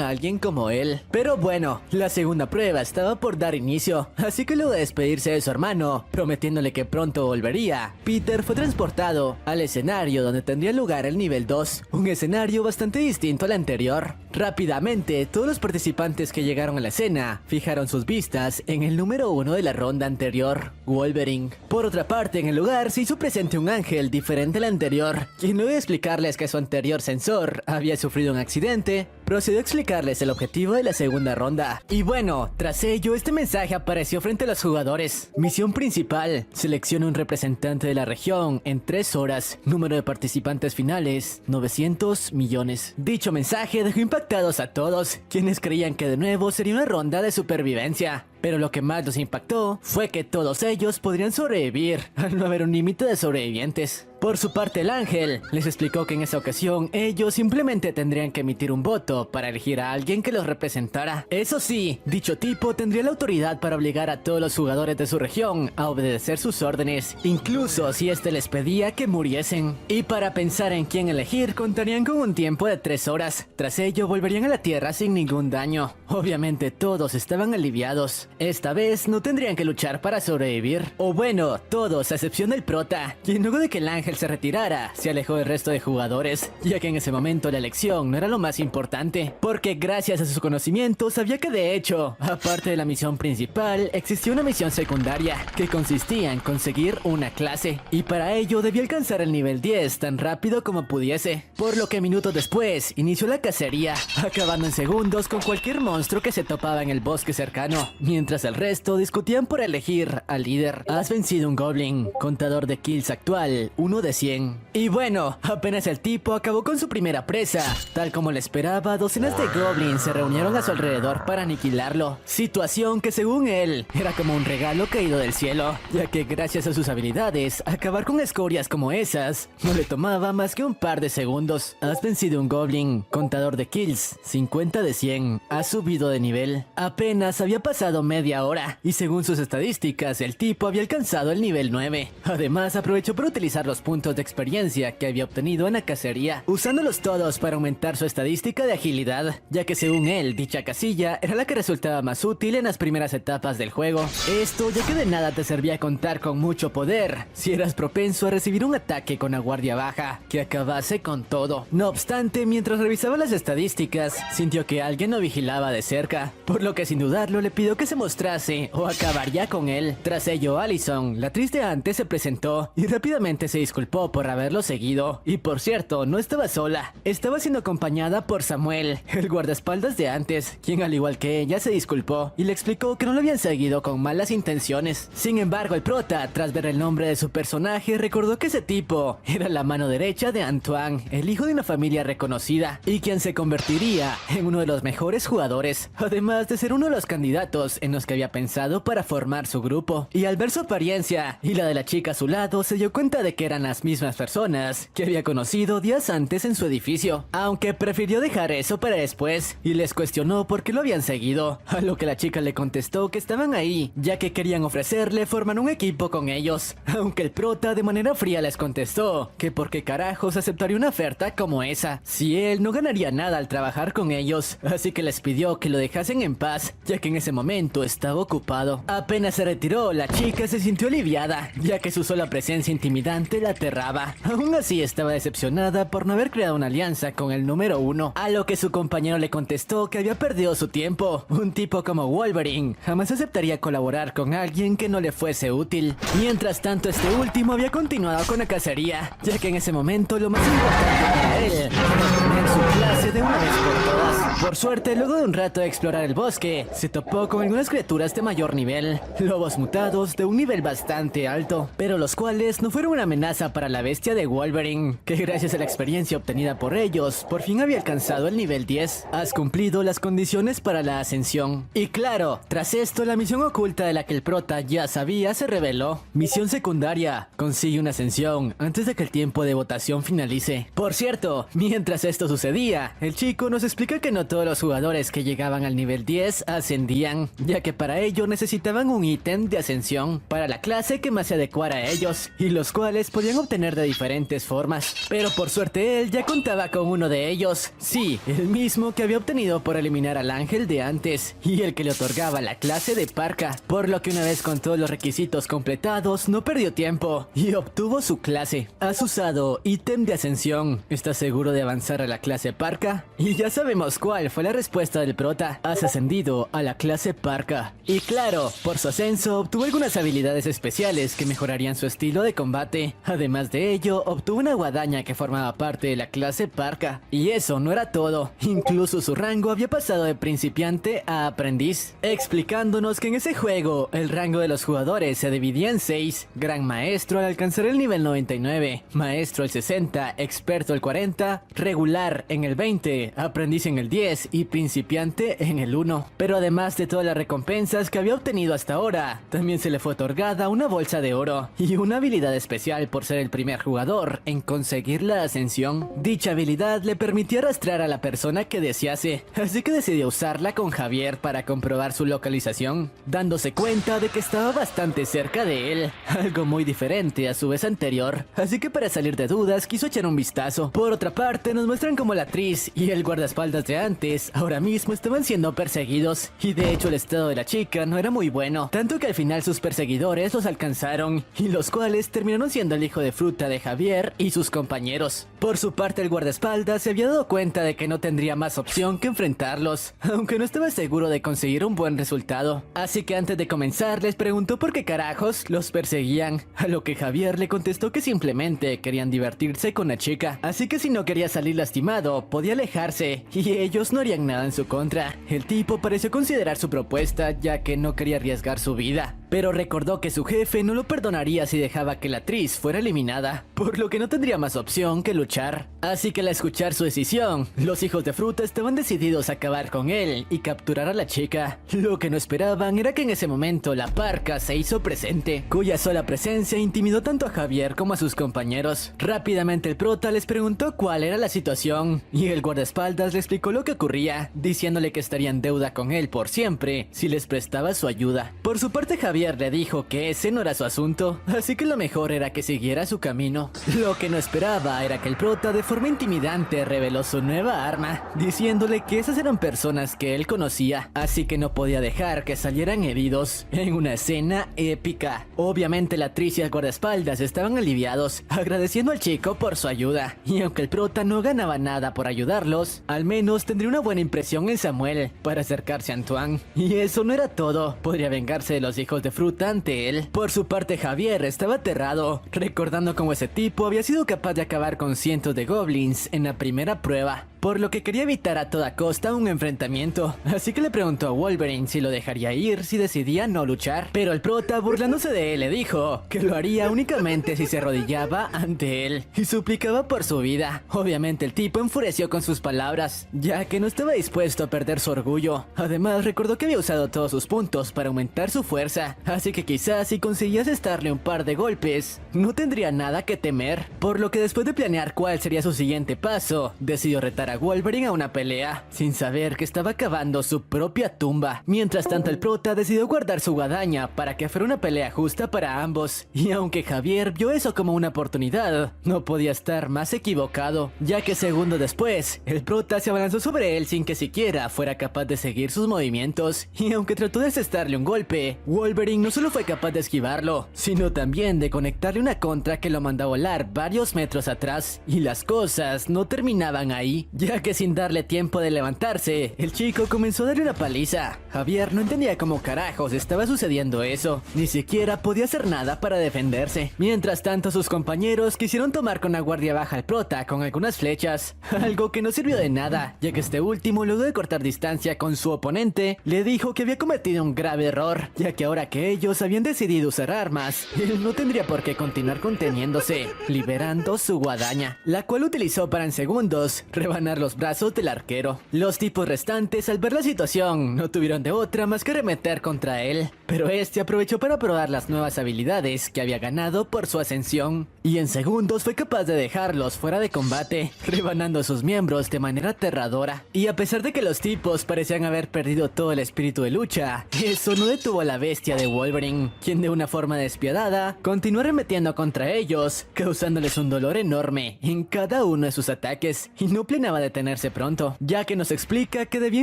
alguien como él. Pero bueno, la segunda prueba estaba por dar inicio, así que luego de despedirse de su hermano, prometiéndole que pronto volvería, Peter fue transportado al escenario donde tendría lugar el nivel 2, un escenario bastante distinto al anterior. Rápidamente, todos los participantes que llegaron a la escena fijaron sus vistas en el número 1 de la ronda anterior, Wolverine. Por otra parte, en el lugar se hizo presente un ángel diferente al anterior, quien luego de explicarles que su anterior sensor había sufrido un accidente, procedió a explicarles el objetivo de la segunda ronda. Y bueno, tras ello, este mensaje apareció frente a los jugadores. Misión principal: selecciona un representante de la región en 3 horas. Número de participantes finales: 900 millones. Dicho mensaje dejó impactados a todos, quienes creían que de nuevo sería una ronda de supervivencia. Pero lo que más los impactó fue que todos ellos podrían sobrevivir, al no haber un límite de sobrevivientes. Por su parte, el ángel les explicó que en esa ocasión ellos simplemente tendrían que emitir un voto para elegir a alguien que los representara. Eso sí, dicho tipo tendría la autoridad para obligar a todos los jugadores de su región a obedecer sus órdenes, incluso si este les pedía que muriesen. Y para pensar en quién elegir, contarían con un tiempo de 3 horas. Tras ello, volverían a la Tierra sin ningún daño. Obviamente todos estaban aliviados. Esta vez no tendrían que luchar para sobrevivir. O bueno, todos a excepción del prota, quien luego de que el ángel se retirara, se alejó del resto de jugadores, ya que en ese momento la elección no era lo más importante, porque gracias a sus conocimientos sabía que de hecho, aparte de la misión principal, existía una misión secundaria, que consistía en conseguir una clase, y para ello debía alcanzar el nivel 10 tan rápido como pudiese, por lo que minutos después inició la cacería, acabando en segundos con cualquier monstruo que se topaba en el bosque cercano, mientras el resto discutían por elegir al líder. Has vencido un goblin, contador de kills actual, 1 de 100. Y bueno, apenas el tipo acabó con su primera presa, tal como le esperaba, a docenas de goblins se reunieron a su alrededor para aniquilarlo, situación que según él era como un regalo caído del cielo, ya que gracias a sus habilidades, acabar con escorias como esas no le tomaba más que un par de segundos. Has vencido un goblin, contador de kills, 50 de 100, has subido de nivel. Apenas había pasado media hora y según sus estadísticas el tipo había alcanzado el nivel 9. Además aprovechó para utilizar los puntos de experiencia que había obtenido en la cacería, usándolos todos para aumentar su estadística de agilidad, ya que según él dicha casilla era la que resultaba más útil en las primeras etapas del juego. Esto ya que de nada te servía contar con mucho poder si eras propenso a recibir un ataque con la guardia baja que acabase con todo. No obstante, mientras revisaba las estadísticas, sintió que alguien lo vigilaba de cerca, por lo que sin dudarlo le pidió que se mostrase o acabaría con él. Tras ello, Allison, la actriz de antes, se presentó y rápidamente se disculpó por haberlo seguido. Y por cierto, no estaba sola, estaba siendo acompañada por Samuel, el guardaespaldas de antes, quien al igual que ella se disculpó y le explicó que no lo habían seguido con malas intenciones. Sin embargo, el prota, tras ver el nombre de su personaje, recordó que ese tipo era la mano derecha de Antoine, el hijo de una familia reconocida y quien se convertiría en uno de los mejores jugadores, además de ser uno de los candidatos en los que había pensado para formar su grupo. Y al ver su apariencia y la de la chica a su lado, se dio cuenta de que eran las mismas personas que había conocido días antes en su edificio, aunque prefirió dejar eso para después y les cuestionó por qué lo habían seguido, a lo que la chica le contestó que estaban ahí ya que querían ofrecerle formar un equipo con ellos, aunque el prota de manera fría les contestó que por qué carajos aceptaría una oferta como esa si él no ganaría nada al trabajar con ellos, así que les pidió que lo dejasen en paz ya que en ese momento estaba ocupado. Apenas se retiró, la chica se sintió aliviada ya que su sola presencia intimidante la aterraba. Aún así estaba decepcionada por no haber creado una alianza con el número 1, a lo que su compañero le contestó que había perdido su tiempo. Un tipo como Wolverine jamás aceptaría colaborar con alguien que no le fuese útil. Mientras tanto, este último había continuado con la cacería, ya que en ese momento lo más importante para él era tener su clase de una vez por todas. Por suerte, luego de un rato de explorar el bosque, se topó con algunas criaturas de mayor nivel, lobos mutados de un nivel bastante alto, pero los cuales no fueron una amenaza para la bestia de Wolverine, que gracias a la experiencia obtenida por ellos, por fin había alcanzado el nivel 10. Has cumplido las condiciones para la ascensión. Y claro, tras esto, la misión oculta de la que el prota ya sabía se reveló. Misión secundaria: consigue una ascensión antes de que el tiempo de votación finalice. Por cierto, mientras esto sucedía, el chico nos explica que no todos los jugadores que llegaban al nivel 10 ascendían, ya que para ello necesitaban un ítem de ascensión para la clase que más se adecuara a ellos, y los cuales podían obtener de diferentes formas. Pero por suerte él ya contaba con uno de ellos, sí, el mismo que había obtenido por eliminar al ángel de antes, y el que le otorgaba la clase de parca, por lo que una vez con todos los requisitos completados, no perdió tiempo y obtuvo su clase. Has usado ítem de ascensión, ¿estás seguro de avanzar a la clase parca? Y ya sabemos cuál fue la respuesta del prota: has ascendido a la clase parca. Y claro, por su ascenso obtuvo algunas habilidades especiales que mejorarían su estilo de combate. Además de ello, obtuvo una guadaña que formaba parte de la clase parca. Y eso no era todo, incluso su rango había pasado de principiante a aprendiz, explicándonos que en ese juego el rango de los jugadores se dividía en 6: gran maestro al alcanzar el nivel 99, maestro el 60, experto el 40, regular en el 20, aprendiz en el 10 y principiante en el 1. Pero además de todas las recompensas que había obtenido hasta ahora, también se le fue otorgada una bolsa de oro y una habilidad especial por ser el primer jugador en conseguir la ascensión. Dicha habilidad le permitía arrastrar a la persona que desease, así que decidió usarla con Javier para comprobar su localización, dándose cuenta de que estaba bastante cerca de él, algo muy diferente a su vez anterior, así que para salir de dudas quiso echar un vistazo. Por otra parte, nos muestran como la actriz y el guardaespaldas de antes ahora mismo estaban siendo perseguidos, y de hecho el estado de la chica no era muy bueno, tanto que al final sus perseguidores los alcanzaron, y los cuales terminaron siendo el hijo de fruta de Javier y sus compañeros. Por su parte, el guardaespaldas se había dado cuenta de que no tendría más opción que enfrentarlos, aunque no estaba seguro de conseguir un buen resultado, así que antes de comenzar les preguntó por qué carajos los perseguían, a lo que Javier le contestó que simplemente querían divertirse con la chica, así que si no quería salir lastimado podía alejarse y ellos no harían nada en su contra. El tipo pareció considerar su propuesta ya que no quería arriesgar su vida. pero recordó que su jefe no lo perdonaría si dejaba que la actriz fuera eliminada, por lo que no tendría más opción que luchar. Así que al escuchar su decisión, los hijos de fruta estaban decididos a acabar con él y capturar a la chica. Lo que no esperaban era que en ese momento la parca se hizo presente, cuya sola presencia intimidó tanto a Javier como a sus compañeros. Rápidamente el prota les preguntó cuál era la situación, y el guardaespaldas le explicó lo que ocurría, diciéndole que estaría en deuda con él por siempre si les prestaba su ayuda. Por su parte Javier le dijo que ese no era su asunto, así que lo mejor era que siguiera su camino. Lo que no esperaba era que el prota de forma intimidante reveló su nueva arma, diciéndole que esas eran personas que él conocía, así que no podía dejar que salieran heridos en una escena épica. Obviamente la actriz y el guardaespaldas estaban aliviados, agradeciendo al chico por su ayuda, y aunque el prota no ganaba nada por ayudarlos, al menos tendría una buena impresión en Samuel para acercarse a Antoine. Y eso no era todo, podría vengarse de los hijos de fruta ante él. Por su parte Javier estaba aterrado, recordando cómo ese tipo había sido capaz de acabar con cientos de goblins en la primera prueba, por lo que quería evitar a toda costa un enfrentamiento, así que le preguntó a Wolverine si lo dejaría ir si decidía no luchar, pero el prota, burlándose de él, le dijo que lo haría únicamente si se arrodillaba ante él y suplicaba por su vida. Obviamente el tipo enfureció con sus palabras, ya que no estaba dispuesto a perder su orgullo. Además recordó que había usado todos sus puntos para aumentar su fuerza, así que quizás si conseguías asestarle un par de golpes, no tendría nada que temer, por lo que después de planear cuál sería su siguiente paso, decidió retar a Wolverine a una pelea, sin saber que estaba cavando su propia tumba. Mientras tanto el prota decidió guardar su guadaña para que fuera una pelea justa para ambos, y aunque Javier vio eso como una oportunidad, no podía estar más equivocado, ya que segundos después, el prota se abalanzó sobre él sin que siquiera fuera capaz de seguir sus movimientos, y aunque trató de asestarle un golpe, Wolverine no solo fue capaz de esquivarlo, sino también de conectarle una contra que lo mandó a volar varios metros atrás, y las cosas no terminaban ahí, ya que sin darle tiempo de levantarse, el chico comenzó a darle una paliza. Javier no entendía cómo carajos estaba sucediendo eso, ni siquiera podía hacer nada para defenderse. Mientras tanto sus compañeros quisieron tomar con la guardia baja al prota con algunas flechas, algo que no sirvió de nada, ya que este último, luego de cortar distancia con su oponente, le dijo que había cometido un grave error, ya que ahora que ellos habían decidido usar armas, él no tendría por qué continuar conteniéndose, liberando su guadaña, la cual utilizó para en segundos rebanar los brazos del arquero. Los tipos restantes, al ver la situación, no tuvieron de otra más que arremeter contra él, pero este aprovechó para probar las nuevas habilidades que había ganado por su ascensión, y en segundos fue capaz de dejarlos fuera de combate, rebanando sus miembros de manera aterradora. Y a pesar de que los tipos parecían haber perdido todo el espíritu de lucha, eso no detuvo a la bestia de Wolverine, quien de una forma despiadada continuó arremetiendo contra ellos, causándoles un dolor enorme en cada uno de sus ataques, y no planeaba detenerse pronto, ya que nos explica que debía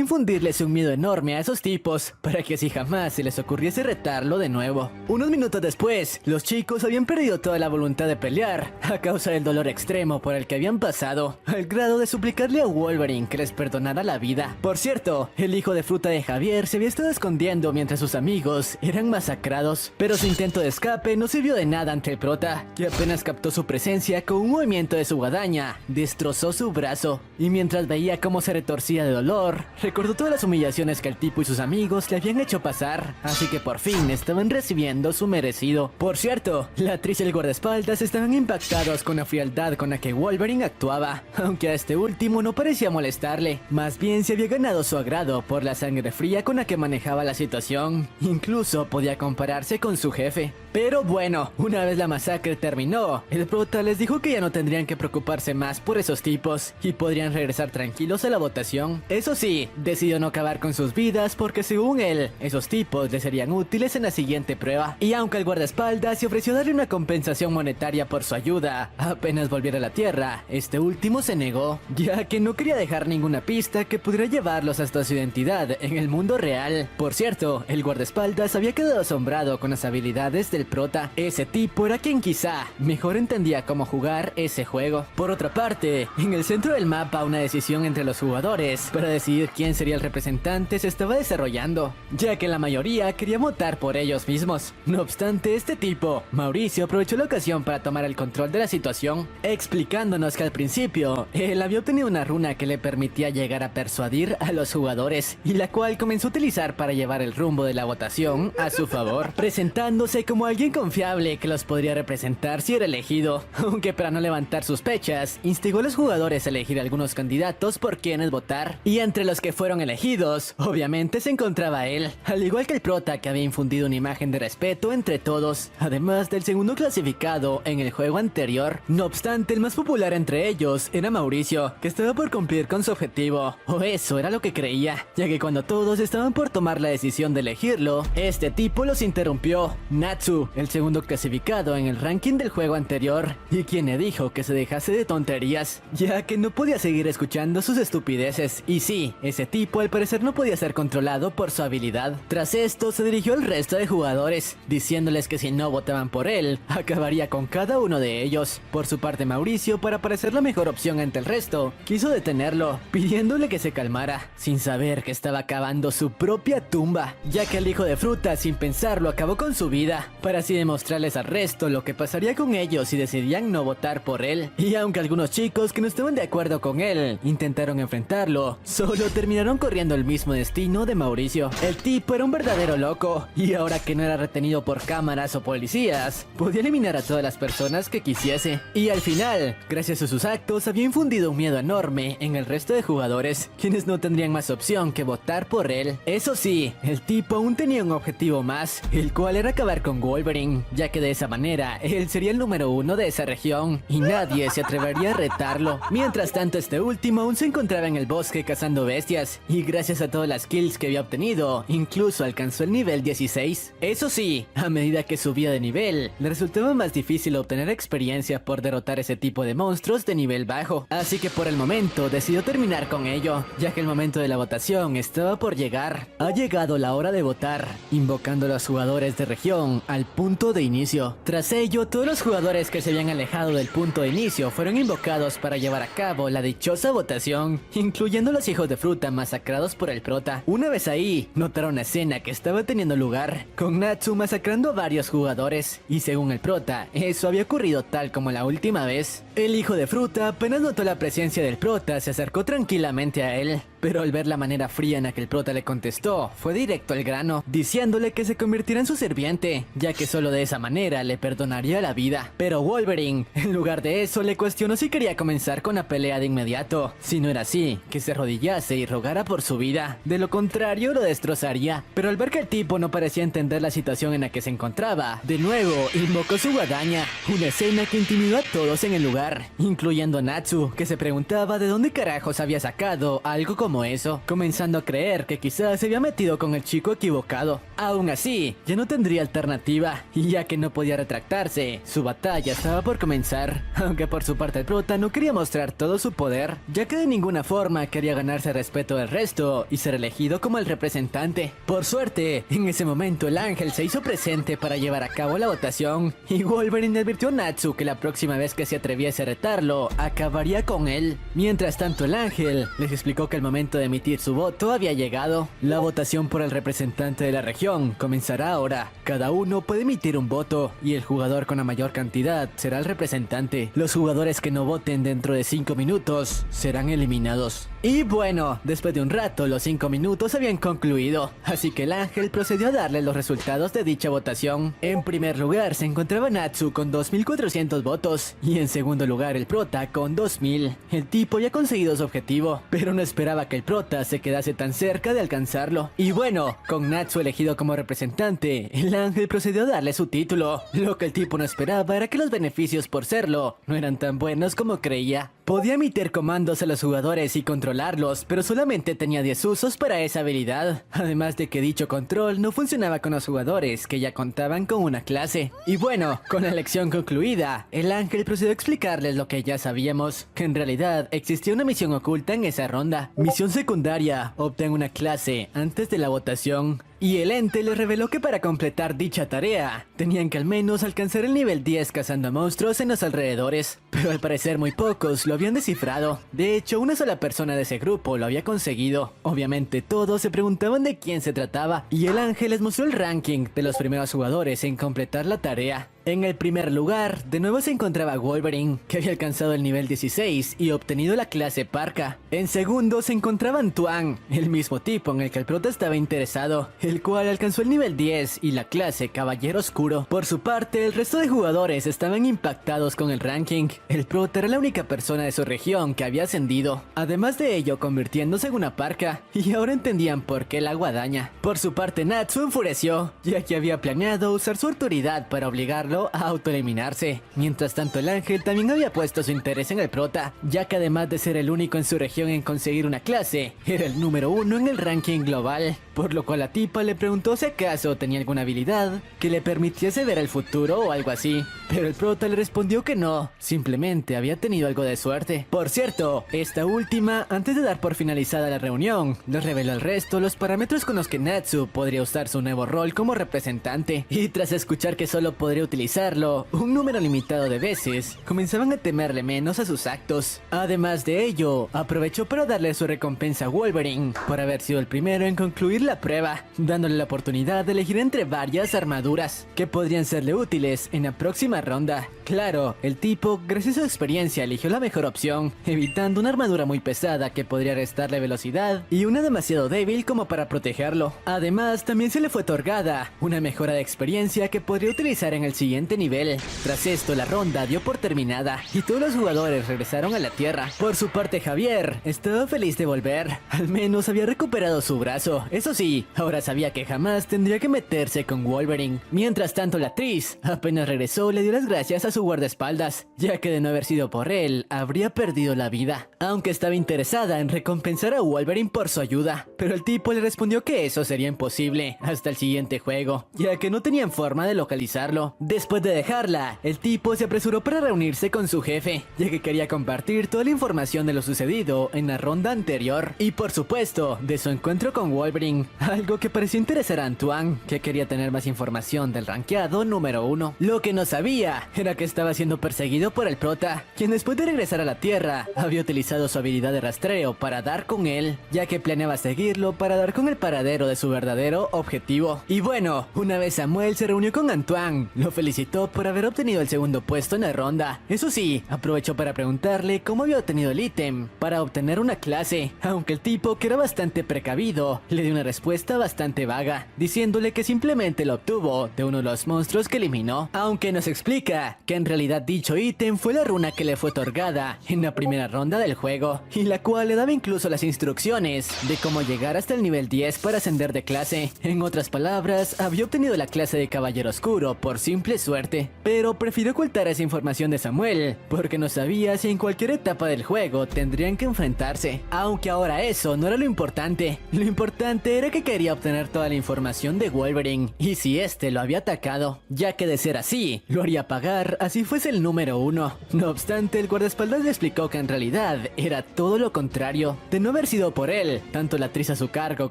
infundirles un miedo enorme a esos tipos para que así jamás se les ocurriese retarlo de nuevo. Unos minutos después, los chicos habían perdido toda la voluntad de pelear a causa del dolor extremo por el que habían pasado, al grado de suplicarle a Wolverine que les perdonara la vida. Por cierto, el hijo de fruta de Javier se había estado escondiendo mientras sus amigos eran masacrados, pero su intento de escape no sirvió de nada ante el prota, que apenas captó su presencia con un movimiento de su guadaña, destrozó su brazo, y mientras veía cómo se retorcía de dolor, recordó todas las humillaciones que el tipo y sus amigos le habían hecho pasar, así que por fin estaban recibiendo su merecido. Por cierto, la actriz y el guardaespaldas estaban impactados con la frialdad con la que Wolverine actuaba, aunque a este último no parecía molestarle, más bien se había ganado su agrado por la sangre fría con la que manejaba la situación, incluso podía compararse con su jefe. Pero bueno, una vez la masacre terminó, el prota les dijo que ya no tendrían que preocuparse más por esos tipos y podrían regresar tranquilos a la votación. Eso sí, decidió no acabar con sus vidas porque según él, esos tipos les serían útiles en la siguiente prueba. Y aunque el guardaespaldas se ofreció darle una compensación monetaria por su ayuda, apenas volviera a la Tierra, este último se negó, ya que no quería dejar ninguna pista que pudiera llevarlos hasta su identidad en el mundo real. Por cierto, el guardaespaldas había quedado asombrado con las habilidades del prota. Ese tipo era quien quizá mejor entendía cómo jugar ese juego. Por otra parte, en el centro del mapa a una decisión entre los jugadores para decidir quién sería el representante se estaba desarrollando, ya que la mayoría quería votar por ellos mismos. No obstante, este tipo, Mauricio, aprovechó la ocasión para tomar el control de la situación, explicándonos que al principio él había obtenido una runa que le permitía llegar a persuadir a los jugadores, y la cual comenzó a utilizar para llevar el rumbo de la votación a su favor, presentándose como alguien confiable que los podría representar si era elegido, aunque para no levantar sospechas, instigó a los jugadores a elegir algunos candidatos por quienes votar, y entre los que fueron elegidos, obviamente se encontraba él, al igual que el prota que había infundido una imagen de respeto entre todos, además del segundo clasificado en el juego anterior. No obstante, el más popular entre ellos era Mauricio, que estaba por cumplir con su objetivo, o eso era lo que creía, ya que cuando todos estaban por tomar la decisión de elegirlo, este tipo los interrumpió. Natsu, el segundo clasificado en el ranking del juego anterior, y quien le dijo que se dejase de tonterías, ya que no podía seguir escuchando sus estupideces. Y sí, ese tipo al parecer no podía ser controlado por su habilidad. Tras esto se dirigió al resto de jugadores, diciéndoles que si no votaban por él, acabaría con cada uno de ellos. Por su parte, Mauricio, para parecer la mejor opción ante el resto, quiso detenerlo, pidiéndole que se calmara, sin saber que estaba cavando su propia tumba, ya que el hijo de fruta, sin pensarlo, acabó con su vida, para así demostrarles al resto lo que pasaría con ellos si decidían no votar por él. Y aunque algunos chicos que no estaban de acuerdo con él intentaron enfrentarlo, solo terminaron corriendo el mismo destino de Mauricio. El tipo era un verdadero loco, y ahora que no era retenido por cámaras o policías, podía eliminar a todas las personas que quisiese. Y al final, gracias a sus actos, había infundido un miedo enorme en el resto de jugadores, quienes no tendrían más opción que votar por él. Eso sí, el tipo aún tenía un objetivo más, el cual era acabar con Wolverine, ya que de esa manera él sería el número 1 de esa región, y nadie se atrevería a retarlo. Mientras tanto, este último aún se encontraba en el bosque cazando bestias, y gracias a todas las kills que había obtenido, incluso alcanzó el nivel 16. Eso sí, a medida que subía de nivel, le resultaba más difícil obtener experiencia por derrotar ese tipo de monstruos de nivel bajo, así que por el momento decidió terminar con ello, ya que el momento de la votación estaba por llegar. Ha llegado la hora de votar, invocando a los jugadores de región al punto de inicio. Tras ello, todos los jugadores que se habían alejado del punto de inicio fueron invocados para llevar a cabo la dichosa votación, incluyendo los hijos de fruta masacrados por el prota. Una vez ahí, notaron una escena que estaba teniendo lugar, con Natsu masacrando a varios jugadores, y según el prota, eso había ocurrido tal como la última vez. El hijo de fruta apenas notó la presencia del prota, se acercó tranquilamente a él, pero al ver la manera fría en la que el prota le contestó, fue directo al grano, diciéndole que se convirtiera en su sirviente, ya que solo de esa manera le perdonaría la vida. Pero Wolverine, en lugar de eso, le cuestionó si quería comenzar con la pelea de inmediato. Si no era así, que se arrodillase y rogara por su vida, de lo contrario lo destrozaría. Pero al ver que el tipo no parecía entender la situación en la que se encontraba, de nuevo invocó su guadaña, una escena que intimidó a todos en el lugar, incluyendo a Natsu, que se preguntaba de dónde carajos había sacado algo como eso, comenzando a creer que quizás se había metido con el chico equivocado. Aún así, ya no tendría alternativa, y ya que no podía retractarse, su batalla estaba por comenzar, aunque por su parte el prota no quería mostrar todo su poder, ya que de ninguna forma quería ganarse el respeto del resto y ser elegido como el representante. Por suerte, en ese momento el ángel se hizo presente para llevar a cabo la votación, y Wolverine advirtió a Natsu que la próxima vez que se atreviese a retarlo, acabaría con él. Mientras tanto, el ángel les explicó que el momento de emitir su voto había llegado. La votación por el representante de la región comenzará ahora. Cada uno puede emitir un voto, y el jugador con la mayor cantidad será el representante. Los jugadores que no voten dentro de 5 minutos serán eliminados. Y bueno, después de un rato, los 5 minutos habían concluido, así que el ángel procedió a darle los resultados de dicha votación. En primer lugar se encontraba Natsu con 2400 votos, y en segundo lugar el prota con 2000. El tipo había conseguido su objetivo, pero no esperaba que el prota se quedase tan cerca de alcanzarlo. Y bueno, con Natsu elegido como representante, el ángel procedió a darle su título. Lo que el tipo no esperaba era que los beneficios por serlo no eran tan buenos como creía. Podía emitir comandos a los jugadores y controlarlos, pero solamente tenía 10 usos para esa habilidad. Además de que dicho control no funcionaba con los jugadores, que ya contaban con una clase. Y bueno, con la lección concluida, el ángel procedió a explicarles lo que ya sabíamos, que en realidad existía una misión oculta en esa ronda. Misión secundaria: obtén una clase antes de la votación. y el ente les reveló que para completar dicha tarea, tenían que al menos alcanzar el nivel 10 cazando monstruos en los alrededores, pero al parecer muy pocos lo habían descifrado. De hecho, una sola persona de ese grupo lo había conseguido. Obviamente todos se preguntaban de quién se trataba, y el ángel les mostró el ranking de los primeros jugadores en completar la tarea. En el primer lugar, de nuevo se encontraba Wolverine, que había alcanzado el nivel 16 y obtenido la clase Parka. En segundo se encontraba Antoine, el mismo tipo en el que el prota estaba interesado, el cual alcanzó el nivel 10 y la clase Caballero Oscuro. Por su parte, el resto de jugadores estaban impactados con el ranking. El prota era la única persona de su región que había ascendido, además de ello convirtiéndose en una Parka, y ahora entendían por qué la guadaña. Por su parte, Natsu enfureció, ya que había planeado usar su autoridad para obligarlo a autoeliminarse. Mientras tanto, el ángel también había puesto su interés en el prota, ya que además de ser el único en su región en conseguir una clase, era el número 1 en el ranking global, por lo cual la tipa le preguntó si acaso tenía alguna habilidad que le permitiese ver el futuro o algo así, pero el prota le respondió que no, simplemente había tenido algo de suerte. Por cierto, esta última, antes de dar por finalizada la reunión, les reveló al resto los parámetros con los que Natsu podría usar su nuevo rol como representante, y tras escuchar que solo podría utilizarlo un número limitado de veces, comenzaban a temerle menos a sus actos. Además de ello, aprovechó para darle su recompensa a Wolverine por haber sido el primero en concluir la prueba, dándole la oportunidad de elegir entre varias armaduras que podrían serle útiles en la próxima ronda. Claro, el tipo, gracias a su experiencia, eligió la mejor opción, evitando una armadura muy pesada que podría restarle velocidad y una demasiado débil como para protegerlo. Además, también se le fue otorgada una mejora de experiencia que podría utilizar en el siguiente nivel. Tras esto, la ronda dio por terminada y todos los jugadores regresaron a la Tierra. Por su parte, Javier estaba feliz de volver. Al menos había recuperado su brazo. Eso sí, ahora sabía que jamás tendría que meterse con Wolverine. Mientras tanto, la actriz apenas regresó le dio las gracias a su guardaespaldas, ya que de no haber sido por él, habría perdido la vida. Aunque estaba interesada en recompensar a Wolverine por su ayuda, pero el tipo le respondió que eso sería imposible hasta el siguiente juego, ya que no tenían forma de localizarlo. Después de dejarla, el tipo se apresuró para reunirse con su jefe, ya que quería compartir toda la información de lo sucedido en la ronda anterior, y por supuesto, de su encuentro con Wolverine, algo que pareció interesar a Antoine, que quería tener más información del rankeado número 1. Lo que no sabía era que estaba siendo perseguido por el prota, quien después de regresar a la Tierra, había utilizado su habilidad de rastreo para dar con él, ya que planeaba seguirlo para dar con el paradero de su verdadero objetivo. Y bueno, una vez Samuel se reunió con Antoine, lo felicitó por haber obtenido el segundo puesto en la ronda. Eso sí, aprovechó para preguntarle cómo había obtenido el ítem para obtener una clase, aunque el tipo, que era bastante precavido, le dio una respuesta bastante vaga, diciéndole que simplemente lo obtuvo de uno de los monstruos que eliminó, aunque nos explica que en realidad dicho ítem fue la runa que le fue otorgada en la primera ronda del juego, y la cual le daba incluso las instrucciones de cómo llegar hasta el nivel 10 para ascender de clase. En otras palabras, había obtenido la clase de Caballero Oscuro por simple suerte, pero prefirió ocultar esa información de Samuel, porque no sabía si en cualquier etapa del juego tendrían que enfrentarse. Aunque ahora eso no era lo importante era que quería obtener toda la información de Wolverine, y si este lo había atacado, ya que de ser así, lo haría pagar así fuese el número 1. No obstante, el guardaespaldas le explicó que en realidad era todo lo contrario. De no haber sido por él, tanto la actriz a su cargo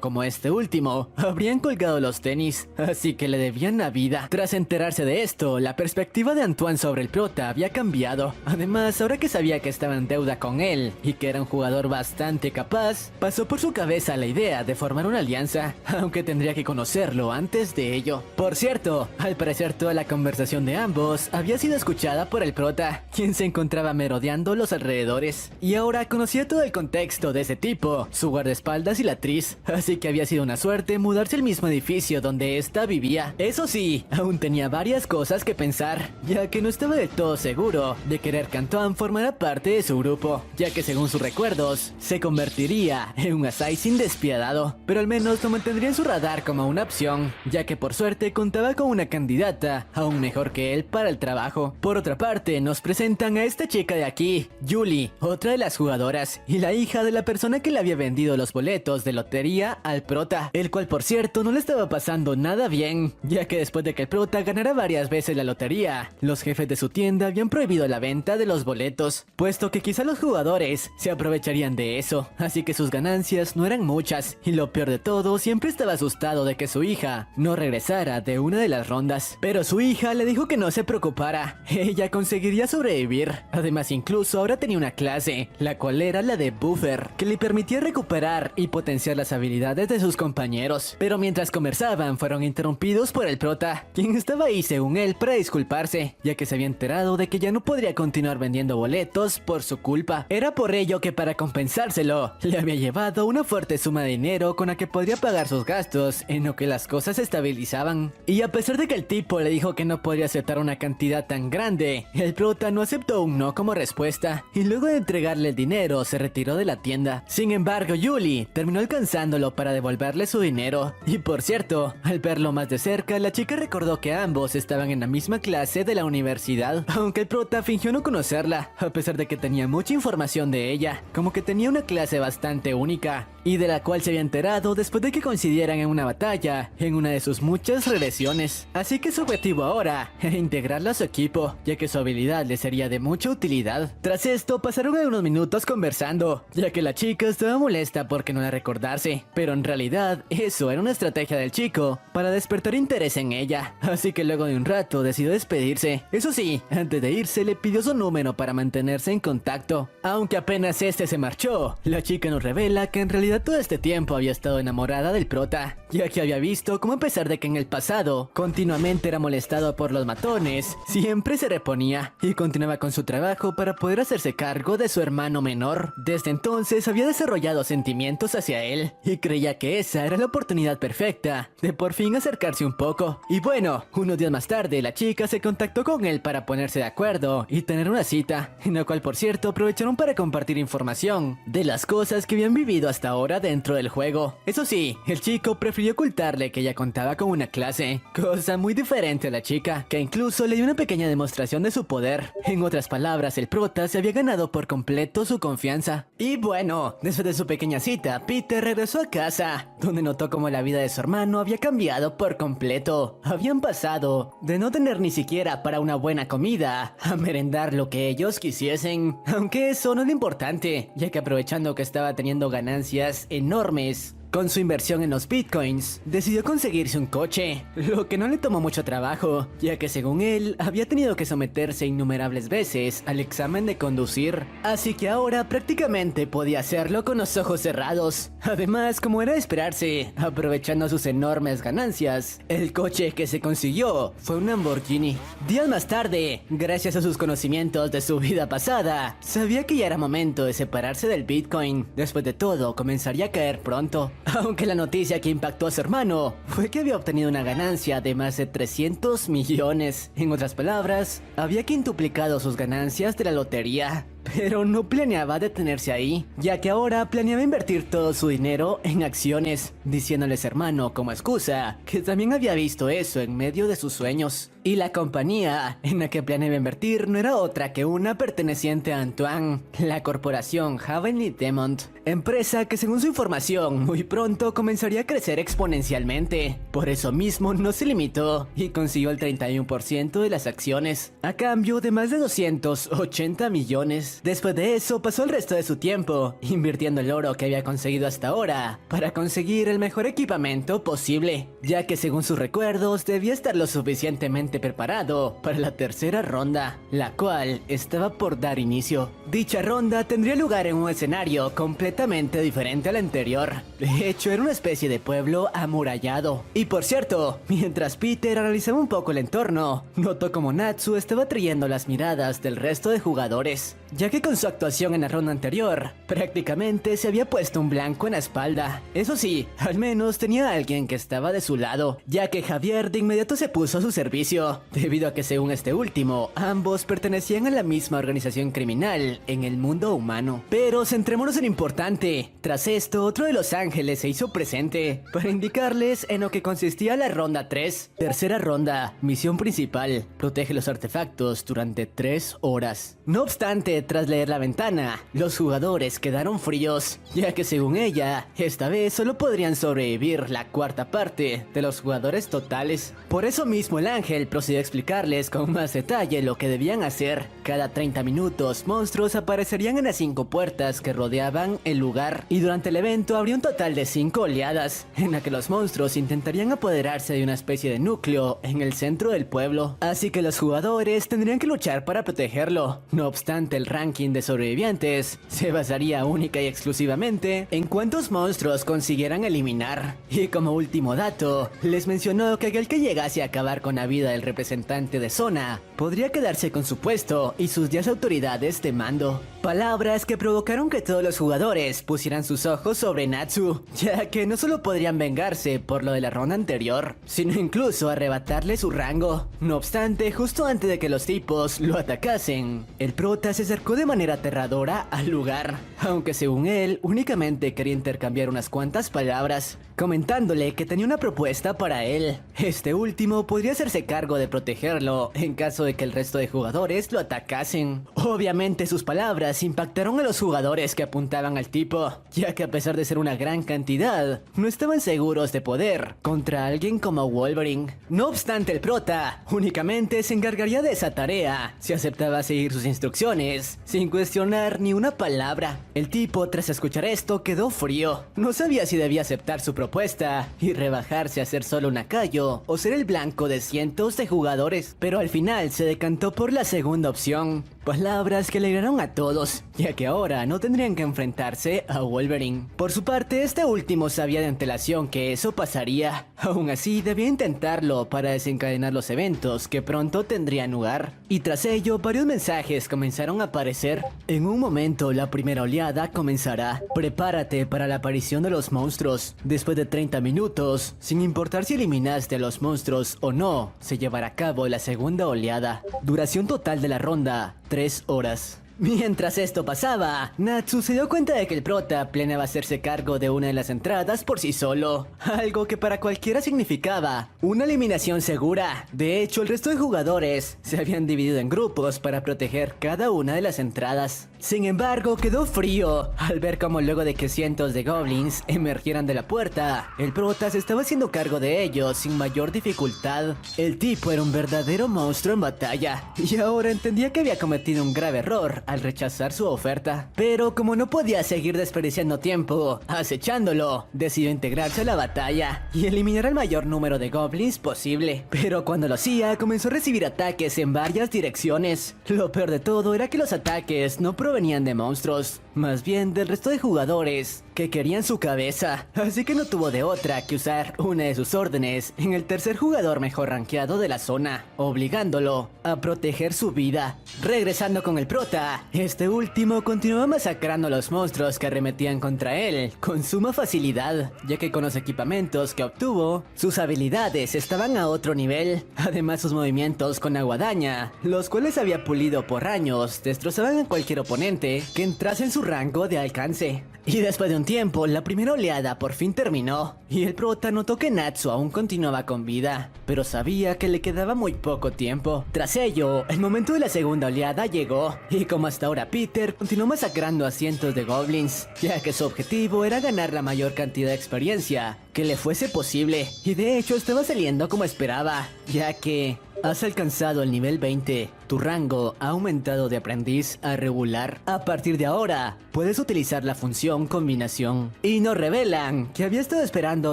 como este último habrían colgado los tenis, así que le debían la vida. Tras enterarse de esto, la perspectiva de Antoine sobre el prota había cambiado. Además, ahora que sabía que estaba en deuda con él y que era un jugador bastante capaz, pasó por su cabeza la idea de formar una alianza, aunque tendría que conocerlo antes de ello. Por cierto, al parecer toda la conversación de ambos había sido escuchada por el prota, quien se encontraba merodeando los alrededores, y ahora conocía todo el contexto de ese tipo, su guardaespaldas y la actriz, así que había sido una suerte mudarse al mismo edificio donde ésta vivía. Eso sí, aún tenía varias cosas que pensar, ya que no estaba del todo seguro de querer que Antoine formara parte de su grupo, ya que según sus recuerdos, se convertiría en un assassin despiadado, pero al menos lo mantendría en su radar como una opción, ya que por suerte contaba con una candidata aún mejor que él para el trabajo. Por otra parte, nos presentan a esta chica de aquí, Julie, otra de las jugadoras, y la hija de la persona que le había vendido los boletos de lotería al prota, el cual por cierto no le estaba pasando nada bien, ya que después de que el prota ganara varias veces la lotería, los jefes de su tienda habían prohibido la venta de los boletos, puesto que quizá los jugadores se aprovecharían de eso, así que sus ganancias no eran muchas, y lo peor de todo, siempre estaba asustado de que su hija no regresara de una de las rondas. Pero su hija le dijo que no se preocupara, ella conseguiría sobrevivir. Además, incluso ahora tenía una clase, la cual era la de buffer, que le permitía recuperar y potenciar las habilidades de sus compañeros. Pero mientras conversaban, fueron interrumpidos por el prota, quien estaba ahí según él para disculparse, ya que se había enterado de que ya no podría continuar vendiendo boletos por su culpa. Era por ello que para compensárselo, le había llevado una fuerte suma de dinero con la que podría pagar sus gastos en lo que las cosas se estabilizaban. Y a pesar de que el tipo le dijo que no podría aceptar una cantidad tan grande, el prota no aceptó un no como respuesta, y luego de entregarle el dinero se retiró de la tienda. Sin embargo, Julie terminó alcanzándolo para devolverle su dinero. Y por cierto, al verlo más de cerca, la chica recordó que ambos estaban en la misma clase de la universidad, aunque el prota fingió no conocerla, a pesar de que tenía mucha información de ella, como que tenía una clase bastante única, y de la cual se había enterado después de que coincidieran en una batalla en una de sus muchas regresiones. Así que su objetivo ahora era integrarla a su equipo, ya que su habilidad le sería de mucha utilidad. Tras esto pasaron algunos minutos conversando, ya que la chica estaba molesta porque no la recordarse, pero en realidad eso era una estrategia del chico para despertar interés en ella. Así que luego de un rato decidió despedirse. Eso sí, antes de irse le pidió su número para mantenerse en contacto. Aunque apenas este se marchó, la chica nos revela que en realidad todo este tiempo había estado enamorada del prota, ya que había visto cómo a pesar de que en el pasado continuamente era molestado por los matones, siempre se reponía y continuaba con su trabajo para poder hacerse cargo de su hermano menor. Desde entonces había desarrollado sentimientos hacia él y creía que esa era la oportunidad perfecta de por fin acercarse un poco. Y bueno, unos días más tarde la chica se contactó con él para ponerse de acuerdo y tener una cita, en la cual por cierto aprovecharon para compartir información de las cosas que habían vivido hasta ahora dentro del juego. Eso sí, el chico prefirió ocultarle que ella contaba con una clase, cosa muy diferente a la chica, que incluso le dio una pequeña demostración de su poder. En otras palabras, el prota se había ganado por completo su confianza. Y bueno, después de su pequeña cita, Peter regresó a casa, donde notó como la vida de su hermano había cambiado por completo. Habían pasado de no tener ni siquiera para una buena comida a merendar lo que ellos quisiesen, aunque eso no es lo importante, ya que aprovechando que estaba teniendo ganancias enormes con su inversión en los bitcoins, decidió conseguirse un coche, lo que no le tomó mucho trabajo, ya que según él, había tenido que someterse innumerables veces al examen de conducir, así que ahora prácticamente podía hacerlo con los ojos cerrados. Además, como era de esperarse, aprovechando sus enormes ganancias, el coche que se consiguió fue un Lamborghini. Días más tarde, gracias a sus conocimientos de su vida pasada, sabía que ya era momento de separarse del bitcoin. Después de todo, comenzaría a caer pronto. Aunque la noticia que impactó a su hermano fue que había obtenido una ganancia de más de 300 millones. En otras palabras, había quintuplicado sus ganancias de la lotería. Pero no planeaba detenerse ahí, ya que ahora planeaba invertir todo su dinero en acciones, diciéndole a su hermano como excusa que también había visto eso en medio de sus sueños. Y la compañía en la que planeaba invertir no era otra que una perteneciente a Antoine, la corporación Heavenly Demont, empresa que según su información muy pronto comenzaría a crecer exponencialmente. Por eso mismo no se limitó y consiguió el 31% de las acciones, a cambio de más de 280 millones. Después de eso pasó el resto de su tiempo invirtiendo el oro que había conseguido hasta ahora para conseguir el mejor equipamiento posible, ya que según sus recuerdos debía estar lo suficientemente preparado para la tercera ronda, la cual estaba por dar inicio. Dicha ronda tendría lugar en un escenario completamente diferente al anterior. De hecho, era una especie de pueblo amurallado. Y por cierto, mientras Peter analizaba un poco el entorno, notó como Natsu estaba atrayendo las miradas del resto de jugadores, ya que con su actuación en la ronda anterior, prácticamente se había puesto un blanco en la espalda. Eso sí, al menos tenía a alguien que estaba de su lado, ya que Javier de inmediato se puso a su servicio, debido a que según este último, ambos pertenecían a la misma organización criminal en el mundo humano. Pero centrémonos en lo importante. Tras esto, otro de los ángeles se hizo presente para indicarles en lo que consistía la ronda 3. Tercera ronda, misión principal, protege los artefactos durante 3 horas. No obstante, que tras leer la ventana, los jugadores quedaron fríos, ya que según ella, esta vez solo podrían sobrevivir la cuarta parte de los jugadores totales. Por eso mismo el ángel procedió a explicarles con más detalle lo que debían hacer. Cada 30 minutos, monstruos aparecerían en las 5 puertas que rodeaban el lugar, y durante el evento habría un total de 5 oleadas, en la que los monstruos intentarían apoderarse de una especie de núcleo en el centro del pueblo, así que los jugadores tendrían que luchar para protegerlo. No obstante, el ranking de sobrevivientes se basaría única y exclusivamente en cuántos monstruos consiguieran eliminar. Y como último dato, les mencionó que aquel que llegase a acabar con la vida del representante de zona podría quedarse con su puesto y sus 10 autoridades de mando. Palabras que provocaron que todos los jugadores pusieran sus ojos sobre Natsu, ya que no solo podrían vengarse por lo de la ronda anterior, sino incluso arrebatarle su rango. No obstante, justo antes de que los tipos lo atacasen, el prota se acercó de manera aterradora al lugar, aunque según él únicamente quería intercambiar unas cuantas palabras, comentándole que tenía una propuesta para él. Este último podría hacerse cargo de protegerlo en caso de que el resto de jugadores lo atacasen. Obviamente sus palabras impactaron a los jugadores que apuntaban al tipo, ya que a pesar de ser una gran cantidad, no estaban seguros de poder contra alguien como Wolverine. No obstante, el prota únicamente se encargaría de esa tarea si aceptaba seguir sus instrucciones sin cuestionar ni una palabra. El tipo, tras escuchar esto, quedó frío. No sabía si debía aceptar su propuesta y rebajarse a ser solo un lacayo o ser el blanco de cientos de jugadores, pero al final se decantó por la segunda opción. Palabras que alegraron a todos, ya que ahora no tendrían que enfrentarse a Wolverine. Por su parte, este último sabía de antelación que eso pasaría. Aún así, debía intentarlo para desencadenar los eventos que pronto tendrían lugar. Y tras ello, varios mensajes comenzaron a aparecer. En un momento, la primera oleada comenzará. Prepárate para la aparición de los monstruos. Después de 30 minutos, sin importar si eliminaste a los monstruos o no, se llevará a cabo la segunda oleada. Duración total de la ronda: 3 horas. Mientras esto pasaba, Natsu se dio cuenta de que el prota planeaba hacerse cargo de una de las entradas por sí solo, algo que para cualquiera significaba una eliminación segura. De hecho, el resto de jugadores se habían dividido en grupos para proteger cada una de las entradas. Sin embargo, quedó frío al ver cómo luego de que cientos de goblins emergieran de la puerta, el prota se estaba haciendo cargo de ellos sin mayor dificultad. El tipo era un verdadero monstruo en batalla, y ahora entendía que había cometido un grave error al rechazar su oferta. Pero como no podía seguir desperdiciando tiempo acechándolo, decidió integrarse a la batalla y eliminar al mayor número de goblins posible. Pero cuando lo hacía, comenzó a recibir ataques en varias direcciones. Lo peor de todo era que los ataques no provenían de monstruos, más bien del resto de jugadores que querían su cabeza, así que no tuvo de otra que usar una de sus órdenes en el tercer jugador mejor rankeado de la zona, obligándolo a proteger su vida. Regresando con el prota, este último continuaba masacrando a los monstruos que arremetían contra él con suma facilidad, ya que con los equipamientos que obtuvo, sus habilidades estaban a otro nivel. Además, sus movimientos con la guadaña, los cuales había pulido por años, destrozaban a cualquier oponente que entrase en su rango de alcance. Y después de un tiempo, la primera oleada por fin terminó, y el prota notó que Natsu aún continuaba con vida, pero sabía que le quedaba muy poco tiempo. Tras ello, el momento de la segunda oleada llegó, y como hasta ahora Peter continuó masacrando a cientos de goblins, ya que su objetivo era ganar la mayor cantidad de experiencia que le fuese posible, y de hecho estaba saliendo como esperaba, ya que has alcanzado el nivel 20. Tu rango ha aumentado de aprendiz a regular. A partir de ahora, puedes utilizar la función combinación. Y nos revelan que había estado esperando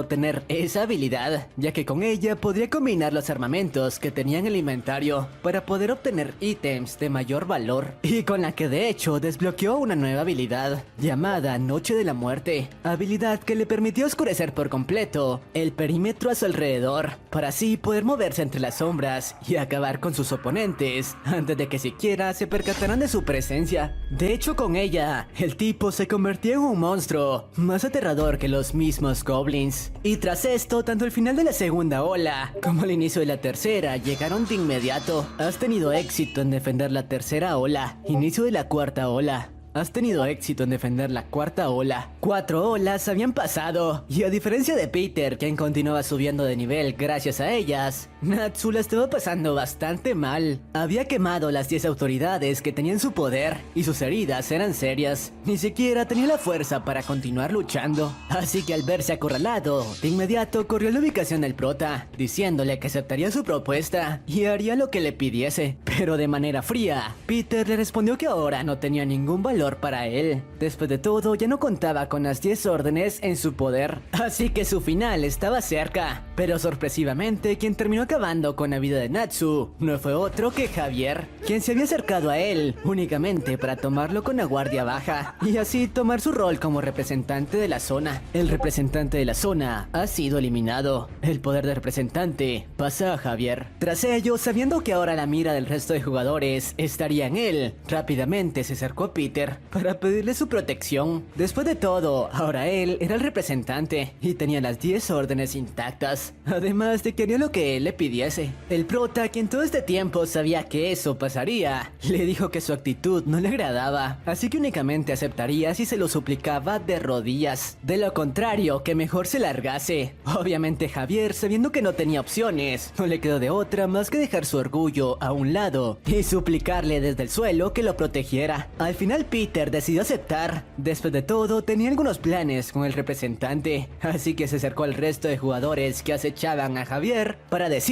obtener esa habilidad, ya que con ella podría combinar los armamentos que tenía en el inventario para poder obtener ítems de mayor valor. Y con la que de hecho desbloqueó una nueva habilidad, llamada Noche de la Muerte. Habilidad que le permitió oscurecer por completo el perímetro a su alrededor, para así poder moverse entre las sombras y acabar con sus oponentes antes de que siquiera se percataran de su presencia. De hecho, con ella, el tipo se convirtió en un monstruo más aterrador que los mismos goblins. Y tras esto, tanto el final de la segunda ola como el inicio de la tercera llegaron de inmediato. Has tenido éxito en defender la tercera ola, inicio de la cuarta ola. Has tenido éxito en defender la cuarta ola. 4 olas habían pasado, y a diferencia de Peter, quien continuaba subiendo de nivel gracias a ellas, Natsu la estaba pasando bastante mal. Había quemado las 10 autoridades que tenían su poder y sus heridas eran serias. Ni siquiera tenía la fuerza para continuar luchando. Así que al verse acorralado, de inmediato corrió a la ubicación del prota, diciéndole que aceptaría su propuesta y haría lo que le pidiese. Pero de manera fría, Peter le respondió que ahora no tenía ningún valor para él. Después de todo, ya no contaba con las 10 órdenes en su poder. Así que su final estaba cerca. Pero sorpresivamente, quien terminó acabando con la vida de Natsu no fue otro que Javier, quien se había acercado a él únicamente para tomarlo con la guardia baja y así tomar su rol como representante de la zona. El representante de la zona ha sido eliminado. El poder del representante pasa a Javier. Tras ello, sabiendo que ahora la mira del resto de jugadores estaría en él, rápidamente se acercó a Peter para pedirle su protección. Después de todo, ahora él era el representante y tenía las 10 órdenes intactas, además de que haría lo que él le pidiese. El prota, quien todo este tiempo sabía que eso pasaría, le dijo que su actitud no le agradaba, así que únicamente aceptaría si se lo suplicaba de rodillas. De lo contrario, que mejor se largase. Obviamente Javier, sabiendo que no tenía opciones, no le quedó de otra más que dejar su orgullo a un lado y suplicarle desde el suelo que lo protegiera. Al final Peter decidió aceptar. Después de todo, tenía algunos planes con el representante, así que se acercó al resto de jugadores que acechaban a Javier para decirles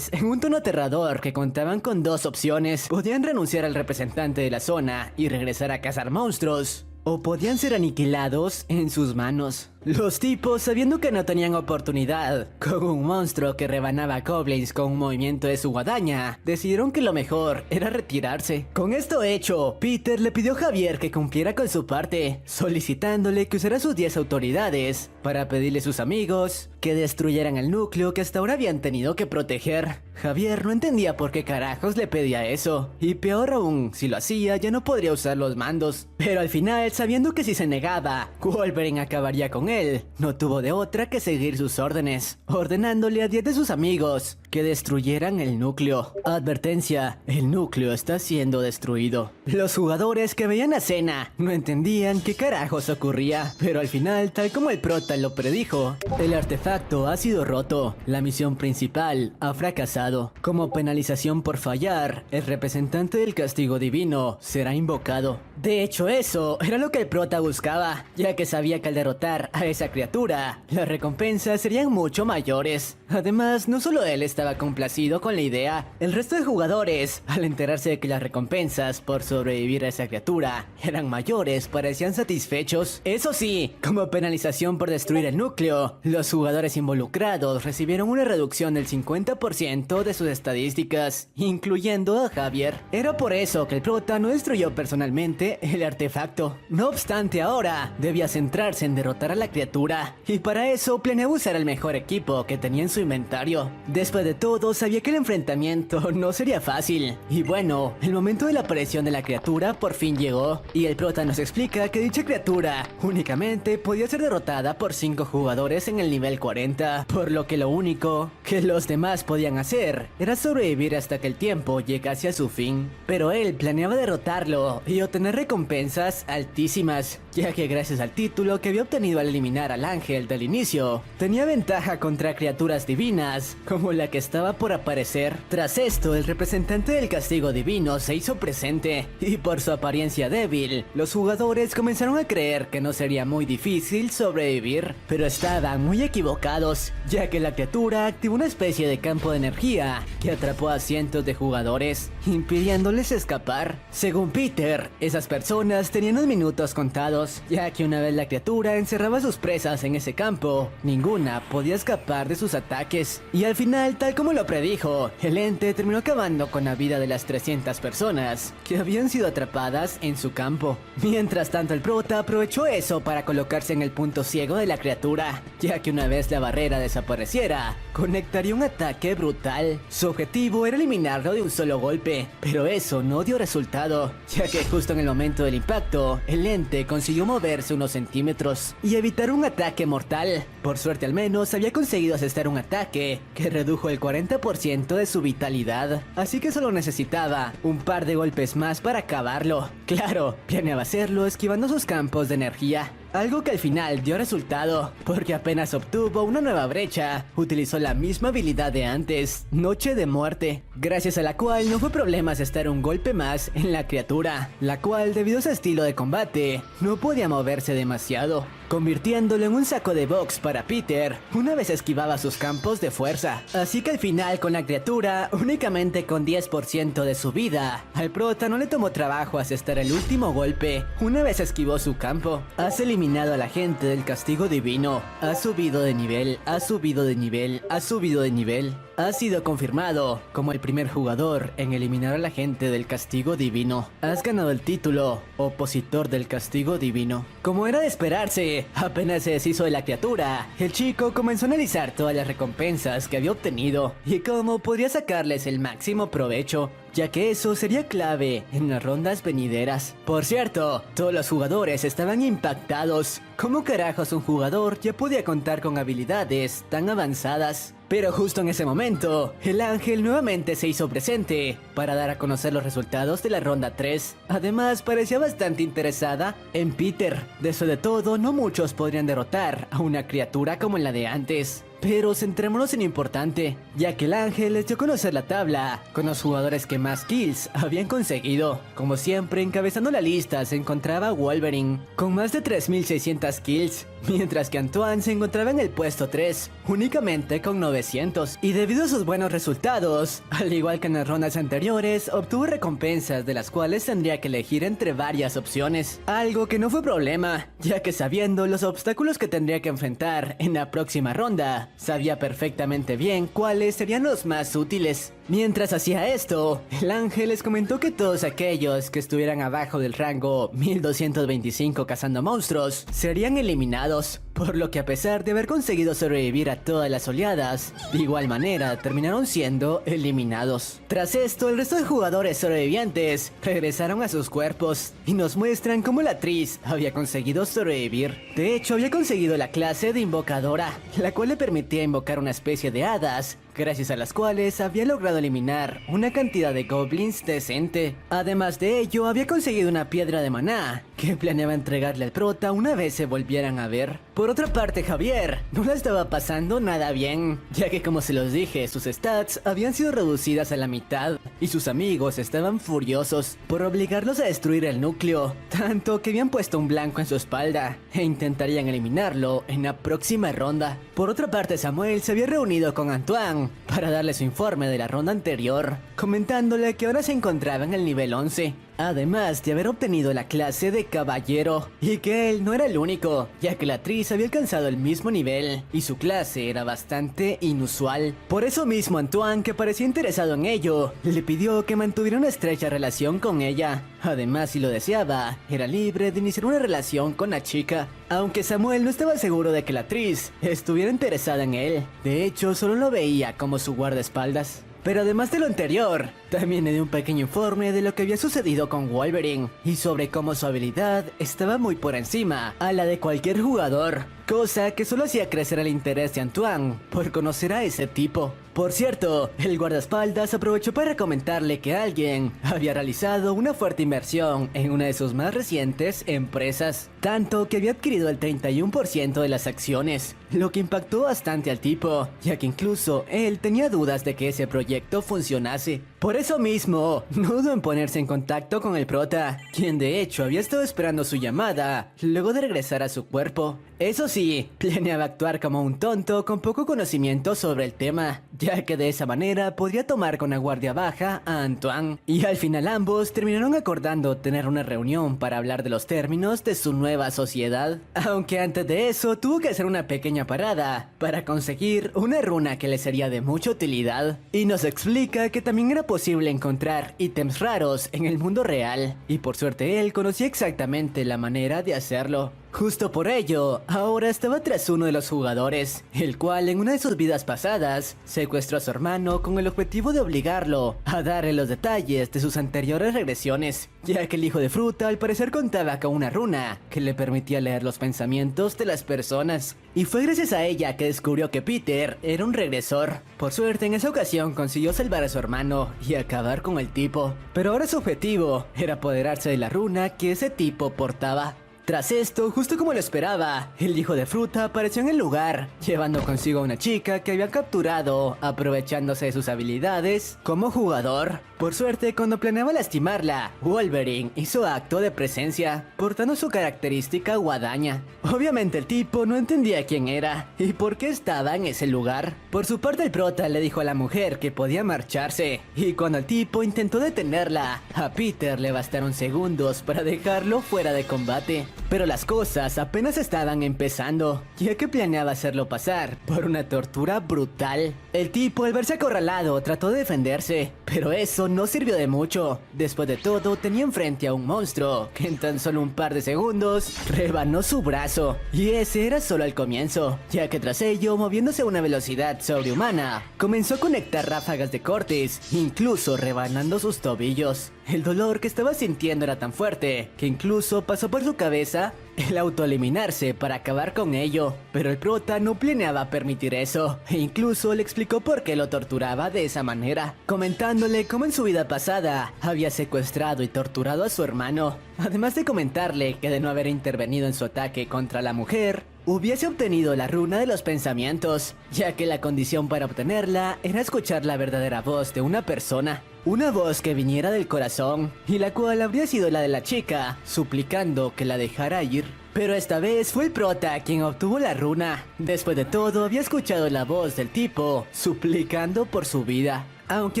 en un tono aterrador que contaban con dos opciones. Podían renunciar al representante de la zona y regresar a cazar monstruos, o podían ser aniquilados en sus manos. Los tipos, sabiendo que no tenían oportunidad con un monstruo que rebanaba goblins con un movimiento de su guadaña, decidieron que lo mejor era retirarse. Con esto hecho, Peter le pidió a Javier que cumpliera con su parte, solicitándole que usara sus 10 autoridades para pedirle a sus amigos que destruyeran el núcleo que hasta ahora habían tenido que proteger. Javier no entendía por qué carajos le pedía eso, y peor aún, si lo hacía ya no podría usar los mandos. Pero al final, sabiendo que si se negaba, Wolverine acabaría con él, no tuvo de otra que seguir sus órdenes, ordenándole a 10 de sus amigos que destruyeran el núcleo. Advertencia, el núcleo está siendo destruido. Los jugadores que veían la escena no entendían qué carajos ocurría, pero al final, tal como el prota lo predijo, el artefacto ha sido roto. La misión principal ha fracasado. Como penalización por fallar, el representante del castigo divino será invocado. De hecho, eso era lo que el prota buscaba, ya que sabía que al derrotar a esa criatura, las recompensas serían mucho mayores. Además, no solo él estaba complacido con la idea, el resto de jugadores, al enterarse de que las recompensas por sobrevivir a esa criatura eran mayores, parecían satisfechos. Eso sí, como penalización por destruir el núcleo, los jugadores involucrados recibieron una reducción del 50% de sus estadísticas, incluyendo a Javier. Era por eso que el prota no destruyó personalmente el artefacto. No obstante, ahora debía centrarse en derrotar a la criatura, y para eso planeaba usar el mejor equipo que tenía en su inventario. Después de todo, sabía que el enfrentamiento no sería fácil. Y bueno, el momento de la aparición de la criatura por fin llegó, y el prota nos explica que dicha criatura únicamente podía ser derrotada por 5 jugadores en el nivel 40, por lo que lo único que los demás podían hacer era sobrevivir hasta que el tiempo llegase a su fin. Pero él planeaba derrotarlo y obtener recompensas altísimas, ya que gracias al título que había obtenido al eliminar al ángel del inicio, tenía ventaja contra criaturas divinas como la que estaba por aparecer. Tras esto, el representante del castigo divino se hizo presente, y por su apariencia débil, los jugadores comenzaron a creer que no sería muy difícil sobrevivir, pero estaban muy equivocados, ya que la criatura activó una especie de campo de energía que atrapó a cientos de jugadores, impidiéndoles escapar. Según Peter, esas personas tenían unos minutos contados, ya que una vez la criatura encerraba a sus presas en ese campo, ninguna podía escapar de sus ataques. Y al final, tal como lo predijo, el ente terminó acabando con la vida de las 300 personas que habían sido atrapadas en su campo. Mientras tanto, el prota aprovechó eso para colocarse en el punto ciego de la criatura, ya que una vez la barrera desapareciera, conectaría un ataque brutal. Su objetivo era eliminarlo de un solo golpe, pero eso no dio resultado, ya que justo en el momento del impacto, el ente consiguió moverse unos centímetros y evitar un ataque mortal. Por suerte, al menos había conseguido asestar un ataque que redujo el 40% de su vitalidad, así que solo necesitaba un par de golpes más para acabarlo. Claro, planeaba hacerlo esquivando sus campos de energía. algo que al final dio resultado, porque apenas obtuvo una nueva brecha, utilizó la misma habilidad de antes, Noche de Muerte, gracias a la cual no fue problema estar un golpe más en la criatura, la cual debido a su estilo de combate, no podía moverse demasiado, convirtiéndolo en un saco de box para Peter una vez esquivaba sus campos de fuerza. Así que al final con la criatura, únicamente con 10% de su vida, al prota no le tomó trabajo asestar el último golpe una vez esquivó su campo. Has eliminado a la gente del castigo divino, has subido de nivel, has subido de nivel, has subido de nivel. Has sido confirmado como el primer jugador en eliminar a la gente del castigo divino. Has ganado el título, opositor del castigo divino. Como era de esperarse, apenas se deshizo de la criatura, el chico comenzó a analizar todas las recompensas que había obtenido y cómo podría sacarles el máximo provecho, ya que eso sería clave en las rondas venideras. Por cierto, todos los jugadores estaban impactados. ¿Cómo carajos un jugador ya podía contar con habilidades tan avanzadas? Pero justo en ese momento, el ángel nuevamente se hizo presente para dar a conocer los resultados de la ronda 3. Además, parecía bastante interesada en Peter. Después de todo, no muchos podrían derrotar a una criatura como la de antes. Pero centrémonos en lo importante, ya que el ángel les dio a conocer la tabla con los jugadores que más kills habían conseguido. Como siempre, encabezando la lista se encontraba Wolverine, con más de 3600 kills, mientras que Antoine se encontraba en el puesto 3, únicamente con 900. Y debido a sus buenos resultados, al igual que en las rondas anteriores, obtuvo recompensas de las cuales tendría que elegir entre varias opciones. Algo que no fue problema, ya que sabiendo los obstáculos que tendría que enfrentar en la próxima ronda, sabía perfectamente bien cuáles serían los más útiles. Mientras hacía esto, el ángel les comentó que todos aquellos que estuvieran abajo del rango 1225 cazando monstruos serían eliminados, por lo que a pesar de haber conseguido sobrevivir a todas las oleadas, de igual manera terminaron siendo eliminados. Tras esto, el resto de jugadores sobrevivientes regresaron a sus cuerpos y nos muestran cómo la actriz había conseguido sobrevivir. De hecho, había conseguido la clase de invocadora, la cual le permitía invocar una especie de hadas, gracias a las cuales había logrado eliminar una cantidad de goblins decente. Además de ello, había conseguido una piedra de maná, que planeaba entregarle al prota una vez se volvieran a ver. Por otra parte, Javier no la estaba pasando nada bien, ya que como se los dije, sus stats habían sido reducidas a la mitad, y sus amigos estaban furiosos por obligarlos a destruir el núcleo, tanto que habían puesto un blanco en su espalda, e intentarían eliminarlo en la próxima ronda. Por otra parte, Samuel se había reunido con Antoine para darle su informe de la ronda anterior, comentándole que ahora se encontraba en el nivel 11, además de haber obtenido la clase de caballero, y que él no era el único, ya que la actriz había alcanzado el mismo nivel, y su clase era bastante inusual. Por eso mismo Antoine, que parecía interesado en ello, le pidió que mantuviera una estrecha relación con ella. Además, si lo deseaba, era libre de iniciar una relación con la chica, aunque Samuel no estaba seguro de que la actriz estuviera interesada en él. De hecho, solo lo veía como su guardaespaldas. Pero además de lo anterior, también le dio un pequeño informe de lo que había sucedido con Wolverine y sobre cómo su habilidad estaba muy por encima a la de cualquier jugador, cosa que solo hacía crecer el interés de Antoine por conocer a ese tipo. Por cierto, el guardaespaldas aprovechó para comentarle que alguien había realizado una fuerte inversión en una de sus más recientes empresas, tanto que había adquirido el 31% de las acciones, lo que impactó bastante al tipo, ya que incluso él tenía dudas de que ese proyecto funcionase. Por eso mismo, no dudó en ponerse en contacto con el prota, quien de hecho había estado esperando su llamada luego de regresar a su cuerpo. Eso sí, planeaba actuar como un tonto con poco conocimiento sobre el tema, ya que de esa manera podría tomar con la guardia baja a Antoine, y al final ambos terminaron acordando tener una reunión para hablar de los términos de su nueva sociedad, aunque antes de eso tuvo que hacer una pequeña parada para conseguir una runa que le sería de mucha utilidad, y nos explica que también era posible encontrar ítems raros en el mundo real, y por suerte él conocía exactamente la manera de hacerlo. Justo por ello, ahora estaba tras uno de los jugadores, el cual en una de sus vidas pasadas secuestró a su hermano con el objetivo de obligarlo a darle los detalles de sus anteriores regresiones, ya que el hijo de fruta al parecer contaba con una runa que le permitía leer los pensamientos de las personas, y fue gracias a ella que descubrió que Peter era un regresor. Por suerte en esa ocasión consiguió salvar a su hermano y acabar con el tipo, pero ahora su objetivo era apoderarse de la runa que ese tipo portaba. Tras esto, justo como lo esperaba, el hijo de fruta apareció en el lugar, llevando consigo a una chica que había capturado, aprovechándose de sus habilidades como jugador. Por suerte, cuando planeaba lastimarla, Wolverine hizo acto de presencia, portando su característica guadaña. Obviamente el tipo no entendía quién era y por qué estaba en ese lugar. Por su parte, el prota le dijo a la mujer que podía marcharse, y cuando el tipo intentó detenerla, a Peter le bastaron segundos para dejarlo fuera de combate. Pero las cosas apenas estaban empezando, ya que planeaba hacerlo pasar por una tortura brutal. El tipo, al verse acorralado, trató de defenderse, pero eso no sirvió de mucho. Después de todo, tenía enfrente a un monstruo que en tan solo un par de segundos rebanó su brazo. Y ese era solo el comienzo, ya que tras ello, moviéndose a una velocidad sobrehumana, comenzó a conectar ráfagas de cortes, incluso rebanando sus tobillos. El dolor que estaba sintiendo era tan fuerte que incluso pasó por su cabeza el autoeliminarse para acabar con ello. Pero el prota no planeaba permitir eso, e incluso le explicó por qué lo torturaba de esa manera, comentándole cómo en su vida pasada había secuestrado y torturado a su hermano, además de comentarle que de no haber intervenido en su ataque contra la mujer, hubiese obtenido la runa de los pensamientos, ya que la condición para obtenerla era escuchar la verdadera voz de una persona. Una voz que viniera del corazón, y la cual habría sido la de la chica, suplicando que la dejara ir. Pero esta vez fue el prota quien obtuvo la runa. Después de todo, había escuchado la voz del tipo, suplicando por su vida. Aunque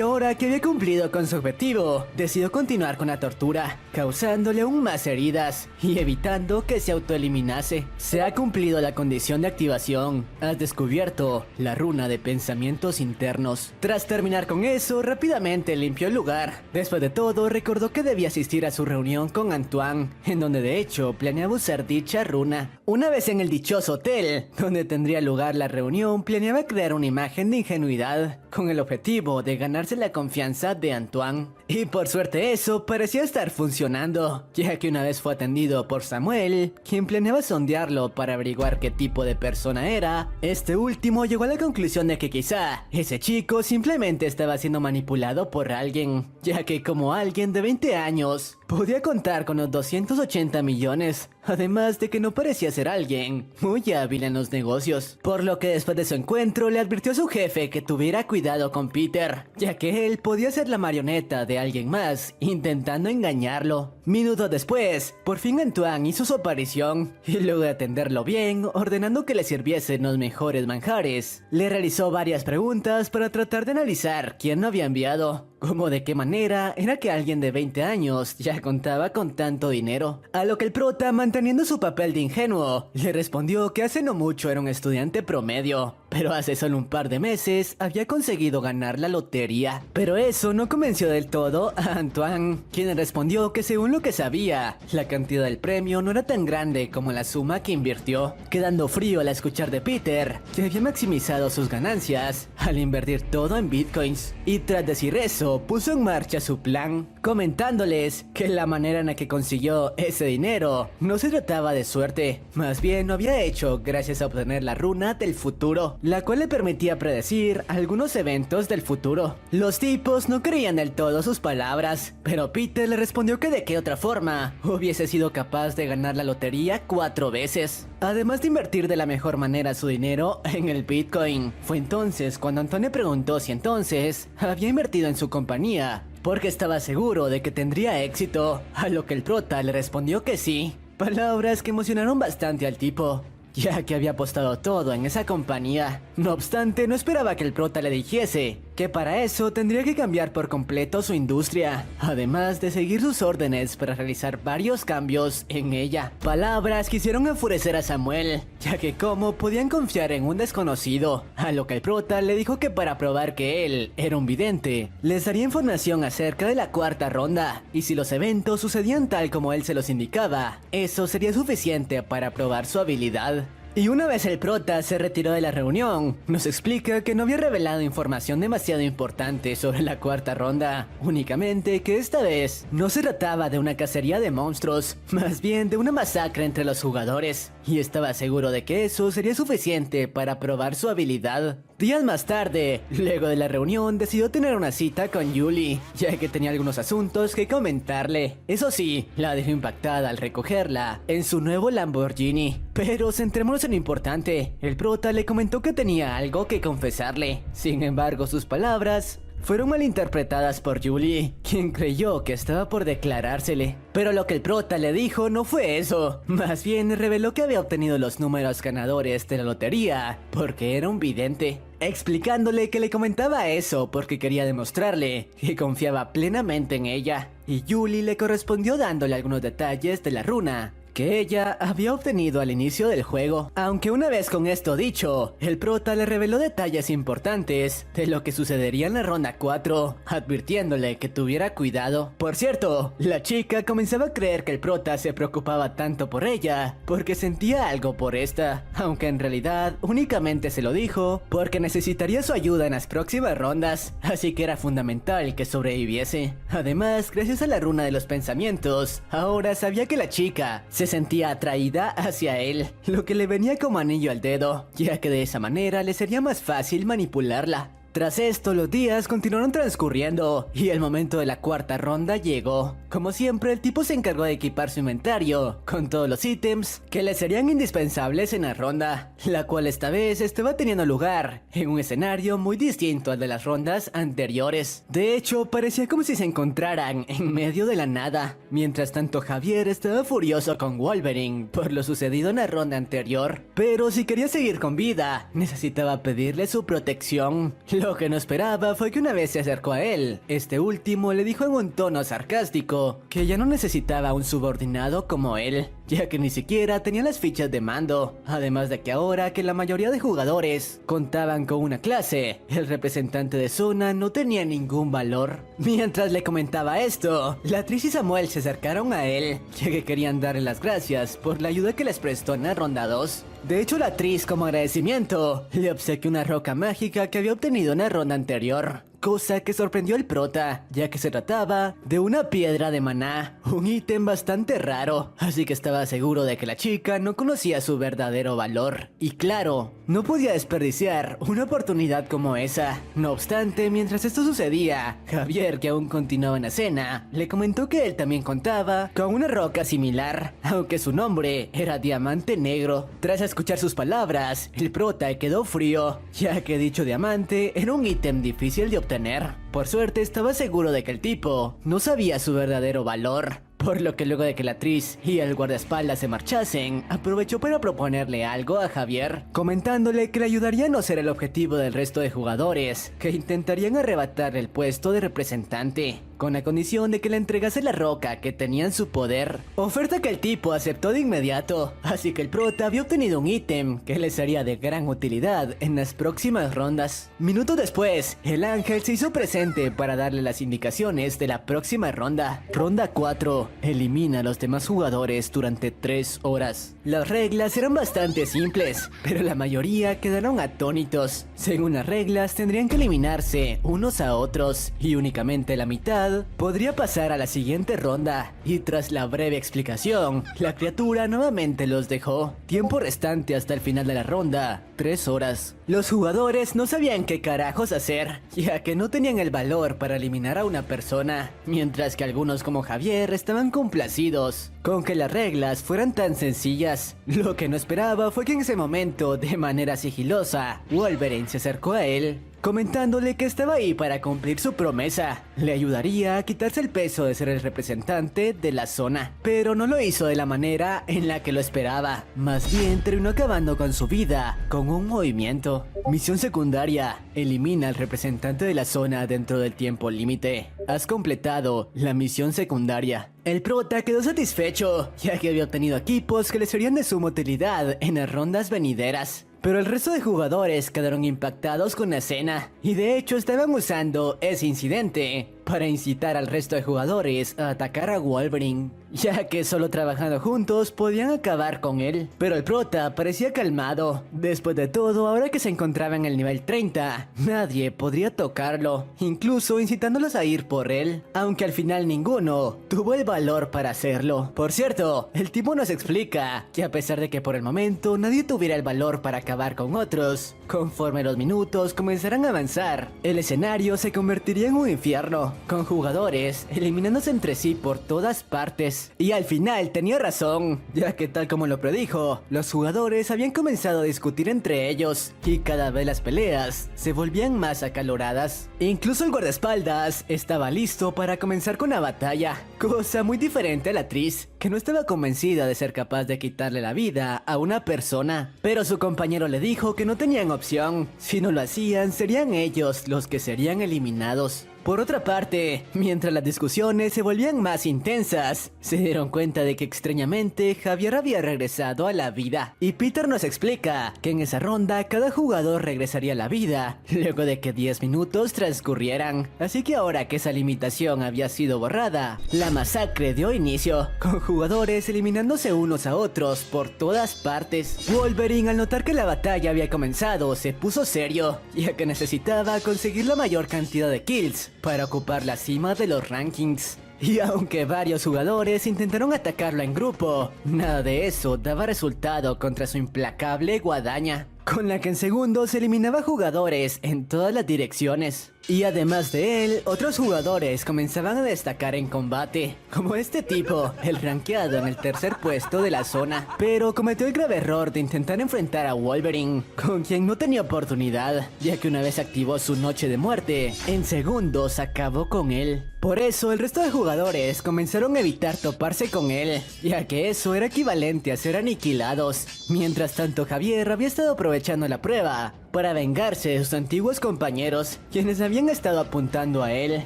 ahora que había cumplido con su objetivo, decidió continuar con la tortura, causándole aún más heridas y evitando que se autoeliminase. Se ha cumplido la condición de activación. Has descubierto la runa de pensamientos internos. Tras terminar con eso, rápidamente limpió el lugar. Después de todo, recordó que debía asistir a su reunión con Antoine, en donde de hecho planeaba usar dicha runa. Una vez en el dichoso hotel, donde tendría lugar la reunión, planeaba crear una imagen de ingenuidad, con el objetivo de ganarse la confianza de Antoine. Y por suerte eso parecía estar funcionando, ya que una vez fue atendido por Samuel, quien planeaba sondearlo para averiguar qué tipo de persona era. Este último llegó a la conclusión de que quizá ese chico simplemente estaba siendo manipulado por alguien, ya que como alguien de 20 años podía contar con los 280 millones, además de que no parecía ser alguien muy hábil en los negocios. Por lo que después de su encuentro le advirtió a su jefe que tuviera cuidado con Peter, ya que él podía ser la marioneta de alguien más intentando engañarlo. Minutos después, por fin Antoine hizo su aparición, y luego de atenderlo bien, ordenando que le sirviesen los mejores manjares, le realizó varias preguntas para tratar de analizar quién lo había enviado, como de qué manera era que alguien de 20 años ya contaba con tanto dinero. A lo que el prota, manteniendo su papel de ingenuo, le respondió que hace no mucho era un estudiante promedio, pero hace solo un par de meses había conseguido ganar la lotería. Pero eso no convenció del todo a Antoine, quien respondió que según lo que sabía, la cantidad del premio no era tan grande como la suma que invirtió, quedando frío al escuchar de Peter que había maximizado sus ganancias al invertir todo en bitcoins. Y tras decir eso, puso en marcha su plan, comentándoles que la manera en la que consiguió ese dinero no se trataba de suerte, más bien lo había hecho gracias a obtener la runa del futuro, la cual le permitía predecir algunos eventos del futuro. Los tipos no creían del todo sus palabras, pero Peter le respondió que de qué otra forma hubiese sido capaz de ganar la lotería 4 veces, además de invertir de la mejor manera su dinero en el Bitcoin. Fue entonces cuando Antonio preguntó si entonces había invertido en su compañía, porque estaba seguro de que tendría éxito, a lo que el prota le respondió que sí. Palabras que emocionaron bastante al tipo, ya que había apostado todo en esa compañía. No obstante, no esperaba que el prota le dijese que para eso tendría que cambiar por completo su industria, además de seguir sus órdenes para realizar varios cambios en ella. Palabras que hicieron enfurecer a Samuel, ya que cómo podían confiar en un desconocido, a lo que el prota le dijo que para probar que él era un vidente, les daría información acerca de la cuarta ronda, y si los eventos sucedían tal como él se los indicaba, eso sería suficiente para probar su habilidad. Y una vez el prota se retiró de la reunión, nos explica que no había revelado información demasiado importante sobre la cuarta ronda, únicamente que esta vez no se trataba de una cacería de monstruos, más bien de una masacre entre los jugadores, y estaba seguro de que eso sería suficiente para probar su habilidad. Días más tarde, luego de la reunión, decidió tener una cita con Julie, ya que tenía algunos asuntos que comentarle. Eso sí, la dejó impactada al recogerla en su nuevo Lamborghini. Pero centrémonos en lo importante, el prota le comentó que tenía algo que confesarle. Sin embargo, sus palabras fueron malinterpretadas por Julie, quien creyó que estaba por declarársele. Pero lo que el prota le dijo no fue eso, más bien reveló que había obtenido los números ganadores de la lotería porque era un vidente, explicándole que le comentaba eso porque quería demostrarle que confiaba plenamente en ella. Y Julie le correspondió dándole algunos detalles de la runa que ella había obtenido al inicio del juego. Aunque una vez con esto dicho, el prota le reveló detalles importantes de lo que sucedería en la ronda 4, advirtiéndole que tuviera cuidado. Por cierto, la chica comenzaba a creer que el prota se preocupaba tanto por ella porque sentía algo por esta, aunque en realidad únicamente se lo dijo porque necesitaría su ayuda en las próximas rondas, así que era fundamental que sobreviviese. Además, gracias a la runa de los pensamientos, ahora sabía que la chica se sentía atraída hacia él, lo que le venía como anillo al dedo, ya que de esa manera le sería más fácil manipularla. Tras esto, los días continuaron transcurriendo y el momento de la cuarta ronda llegó. Como siempre, el tipo se encargó de equipar su inventario con todos los ítems que le serían indispensables en la ronda, la cual esta vez estaba teniendo lugar en un escenario muy distinto al de las rondas anteriores. De hecho, parecía como si se encontraran en medio de la nada. Mientras tanto, Javier estaba furioso con Wolverine por lo sucedido en la ronda anterior, pero si quería seguir con vida, necesitaba pedirle su protección. Lo que no esperaba fue que una vez se acercó a él, este último le dijo en un tono sarcástico que ya no necesitaba un subordinado como él, ya que ni siquiera tenía las fichas de mando. Además de que ahora que la mayoría de jugadores contaban con una clase, el representante de zona no tenía ningún valor. Mientras le comentaba esto, la Tris y Samuel se acercaron a él, ya que querían darle las gracias por la ayuda que les prestó en la ronda 2. De hecho, la Tris, como agradecimiento, le obsequió una roca mágica que había obtenido en la ronda anterior, cosa que sorprendió al prota, ya que se trataba de una piedra de maná, un ítem bastante raro, así que estaba seguro de que la chica no conocía su verdadero valor. Y claro, no podía desperdiciar una oportunidad como esa. No obstante, mientras esto sucedía, Javier, que aún continuaba en la escena, le comentó que él también contaba con una roca similar, aunque su nombre era Diamante Negro. Tras escuchar sus palabras, el prota quedó frío, ya que dicho diamante era un ítem difícil de obtener. Por suerte estaba seguro de que el tipo no sabía su verdadero valor, por lo que luego de que la Tris y el guardaespaldas se marchasen, aprovechó para proponerle algo a Javier, comentándole que le ayudaría a no ser el objetivo del resto de jugadores que intentarían arrebatarle el puesto de representante, con la condición de que le entregase la roca que tenía en su poder, oferta que el tipo aceptó de inmediato. Así que el prota había obtenido un ítem que le sería de gran utilidad en las próximas rondas. Minutos después, el ángel se hizo presente para darle las indicaciones de la próxima ronda. Ronda 4. Elimina a los demás jugadores durante 3 horas. Las reglas eran bastante simples, pero la mayoría quedaron atónitos. Según las reglas, tendrían que eliminarse unos a otros, y únicamente la mitad podría pasar a la siguiente ronda. Y tras la breve explicación, la criatura nuevamente los dejó. Tiempo restante hasta el final de la ronda, 3 horas. Los jugadores no sabían qué carajos hacer, ya que no tenían el valor para eliminar a una persona, mientras que algunos como Javier estaban complacidos con que las reglas fueran tan sencillas. Lo que no esperaba fue que en ese momento, de manera sigilosa, Wolverine se acercó a él, comentándole que estaba ahí para cumplir su promesa. Le ayudaría a quitarse el peso de ser el representante de la zona, pero no lo hizo de la manera en la que lo esperaba. Más bien terminó acabando con su vida con un movimiento. Misión secundaria: elimina al representante de la zona dentro del tiempo límite. Has completado la misión secundaria. El prota quedó satisfecho, ya que había obtenido equipos que le serían de suma utilidad en las rondas venideras. Pero el resto de jugadores quedaron impactados con la escena, y de hecho estaban usando ese incidente para incitar al resto de jugadores a atacar a Wolverine, ya que solo trabajando juntos podían acabar con él. Pero el prota parecía calmado. Después de todo, ahora que se encontraba en el nivel 30, nadie podría tocarlo, incluso incitándolos a ir por él, aunque al final ninguno tuvo el valor para hacerlo. Por cierto, el tipo nos explica que a pesar de que por el momento nadie tuviera el valor para acabar con otros, conforme los minutos comenzaran a avanzar, el escenario se convertiría en un infierno, con jugadores eliminándose entre sí por todas partes. Y al final tenía razón, ya que tal como lo predijo, los jugadores habían comenzado a discutir entre ellos, y cada vez las peleas se volvían más acaloradas. Incluso el guardaespaldas estaba listo para comenzar con la batalla, cosa muy diferente a la actriz, que no estaba convencida de ser capaz de quitarle la vida a una persona. Pero su compañero le dijo que no tenían opción, si no lo hacían serían ellos los que serían eliminados. Por otra parte, mientras las discusiones se volvían más intensas, se dieron cuenta de que extrañamente Javier había regresado a la vida. Y Peter nos explica que en esa ronda cada jugador regresaría a la vida luego de que 10 minutos transcurrieran. Así que ahora que esa limitación había sido borrada, la masacre dio inicio, con jugadores eliminándose unos a otros por todas partes. Wolverine, al notar que la batalla había comenzado, se puso serio, ya que necesitaba conseguir la mayor cantidad de kills para ocupar la cima de los rankings. Y aunque varios jugadores intentaron atacarlo en grupo, nada de eso daba resultado contra su implacable guadaña, con la que en segundos eliminaba jugadores en todas las direcciones. Y además de él, otros jugadores comenzaban a destacar en combate, como este tipo, el rankeado en el tercer puesto de la zona. Pero cometió el grave error de intentar enfrentar a Wolverine, con quien no tenía oportunidad, ya que una vez activó su noche de muerte, en segundos acabó con él. Por eso el resto de jugadores comenzaron a evitar toparse con él, ya que eso era equivalente a ser aniquilados. Mientras tanto, Javier había estado aprovechando la prueba para vengarse de sus antiguos compañeros, quienes habían estado apuntando a él.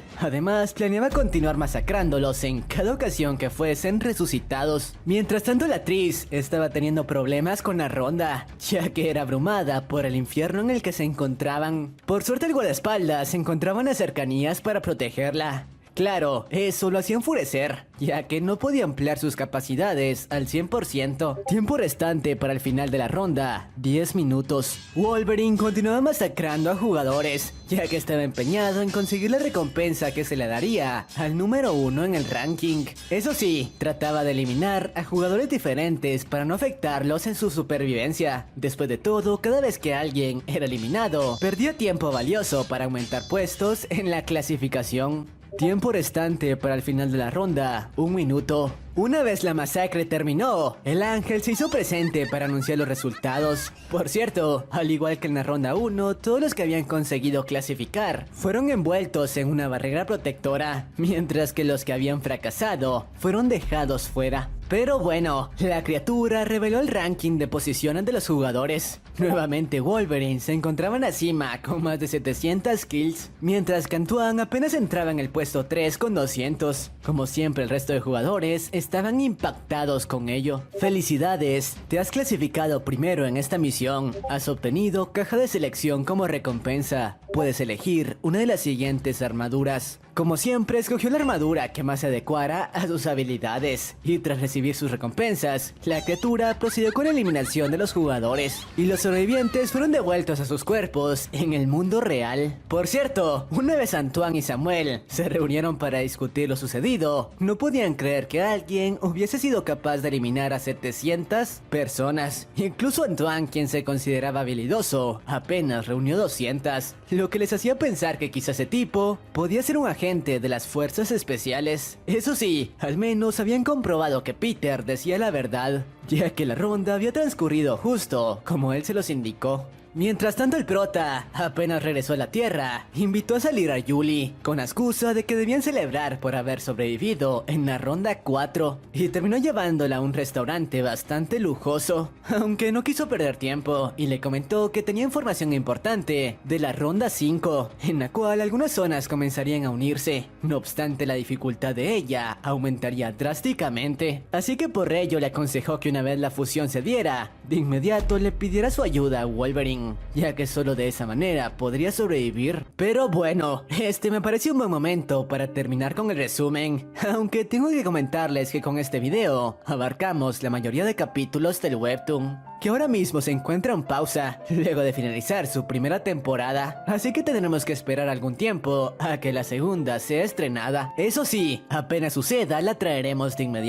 Además, planeaba continuar masacrándolos en cada ocasión que fuesen resucitados. Mientras tanto, la actriz estaba teniendo problemas con la ronda, ya que era abrumada por el infierno en el que se encontraban. Por suerte, el guardaespaldas se encontraba en las cercanías para protegerla. Claro, eso lo hacía enfurecer, ya que no podía ampliar sus capacidades al 100%. Tiempo restante para el final de la ronda, 10 minutos. Wolverine continuaba masacrando a jugadores, ya que estaba empeñado en conseguir la recompensa que se le daría al número 1 en el ranking. Eso sí, trataba de eliminar a jugadores diferentes para no afectarlos en su supervivencia. Después de todo, cada vez que alguien era eliminado, perdía tiempo valioso para aumentar puestos en la clasificación. Tiempo restante para el final de la ronda, 1 minuto. Una vez la masacre terminó, el ángel se hizo presente para anunciar los resultados. Por cierto, al igual que en la ronda 1, todos los que habían conseguido clasificar fueron envueltos en una barrera protectora, mientras que los que habían fracasado fueron dejados fuera. Pero bueno, la criatura reveló el ranking de posiciones de los jugadores. Nuevamente Wolverine se encontraba en la cima con más de 700 kills, mientras que Antoine apenas entraba en el puesto 3 con 200. Como siempre, el resto de jugadores estaban impactados con ello. Felicidades, te has clasificado primero en esta misión. Has obtenido caja de selección como recompensa. Puedes elegir una de las siguientes armaduras. Como siempre, escogió la armadura que más se adecuara a sus habilidades, y tras recibir sus recompensas, la criatura procedió con la eliminación de los jugadores, y los sobrevivientes fueron devueltos a sus cuerpos en el mundo real. Por cierto, una vez Antoine y Samuel se reunieron para discutir lo sucedido, no podían creer que alguien hubiese sido capaz de eliminar a 700 personas. Incluso Antoine, quien se consideraba habilidoso, apenas reunió 200, lo que les hacía pensar que quizás ese tipo podía ser un agente de las fuerzas especiales. Eso sí, al menos habían comprobado que Peter decía la verdad, ya que la ronda había transcurrido justo como él se los indicó. Mientras tanto, el prota apenas regresó a la Tierra, invitó a salir a Julie con la excusa de que debían celebrar por haber sobrevivido en la ronda 4, y terminó llevándola a un restaurante bastante lujoso, aunque no quiso perder tiempo y le comentó que tenía información importante de la ronda 5, en la cual algunas zonas comenzarían a unirse. No obstante, la dificultad de ella aumentaría drásticamente, así que por ello le aconsejó que una vez la fusión se diera, de inmediato le pidiera su ayuda a Wolverine. bien, ya que solo de esa manera podría sobrevivir. Pero bueno, este me pareció un buen momento para terminar con el resumen, aunque tengo que comentarles que con este video abarcamos la mayoría de capítulos del webtoon, que ahora mismo se encuentra en pausa, luego de finalizar su primera temporada, así que tendremos que esperar algún tiempo a que la segunda sea estrenada. Eso sí, apenas suceda la traeremos de inmediato.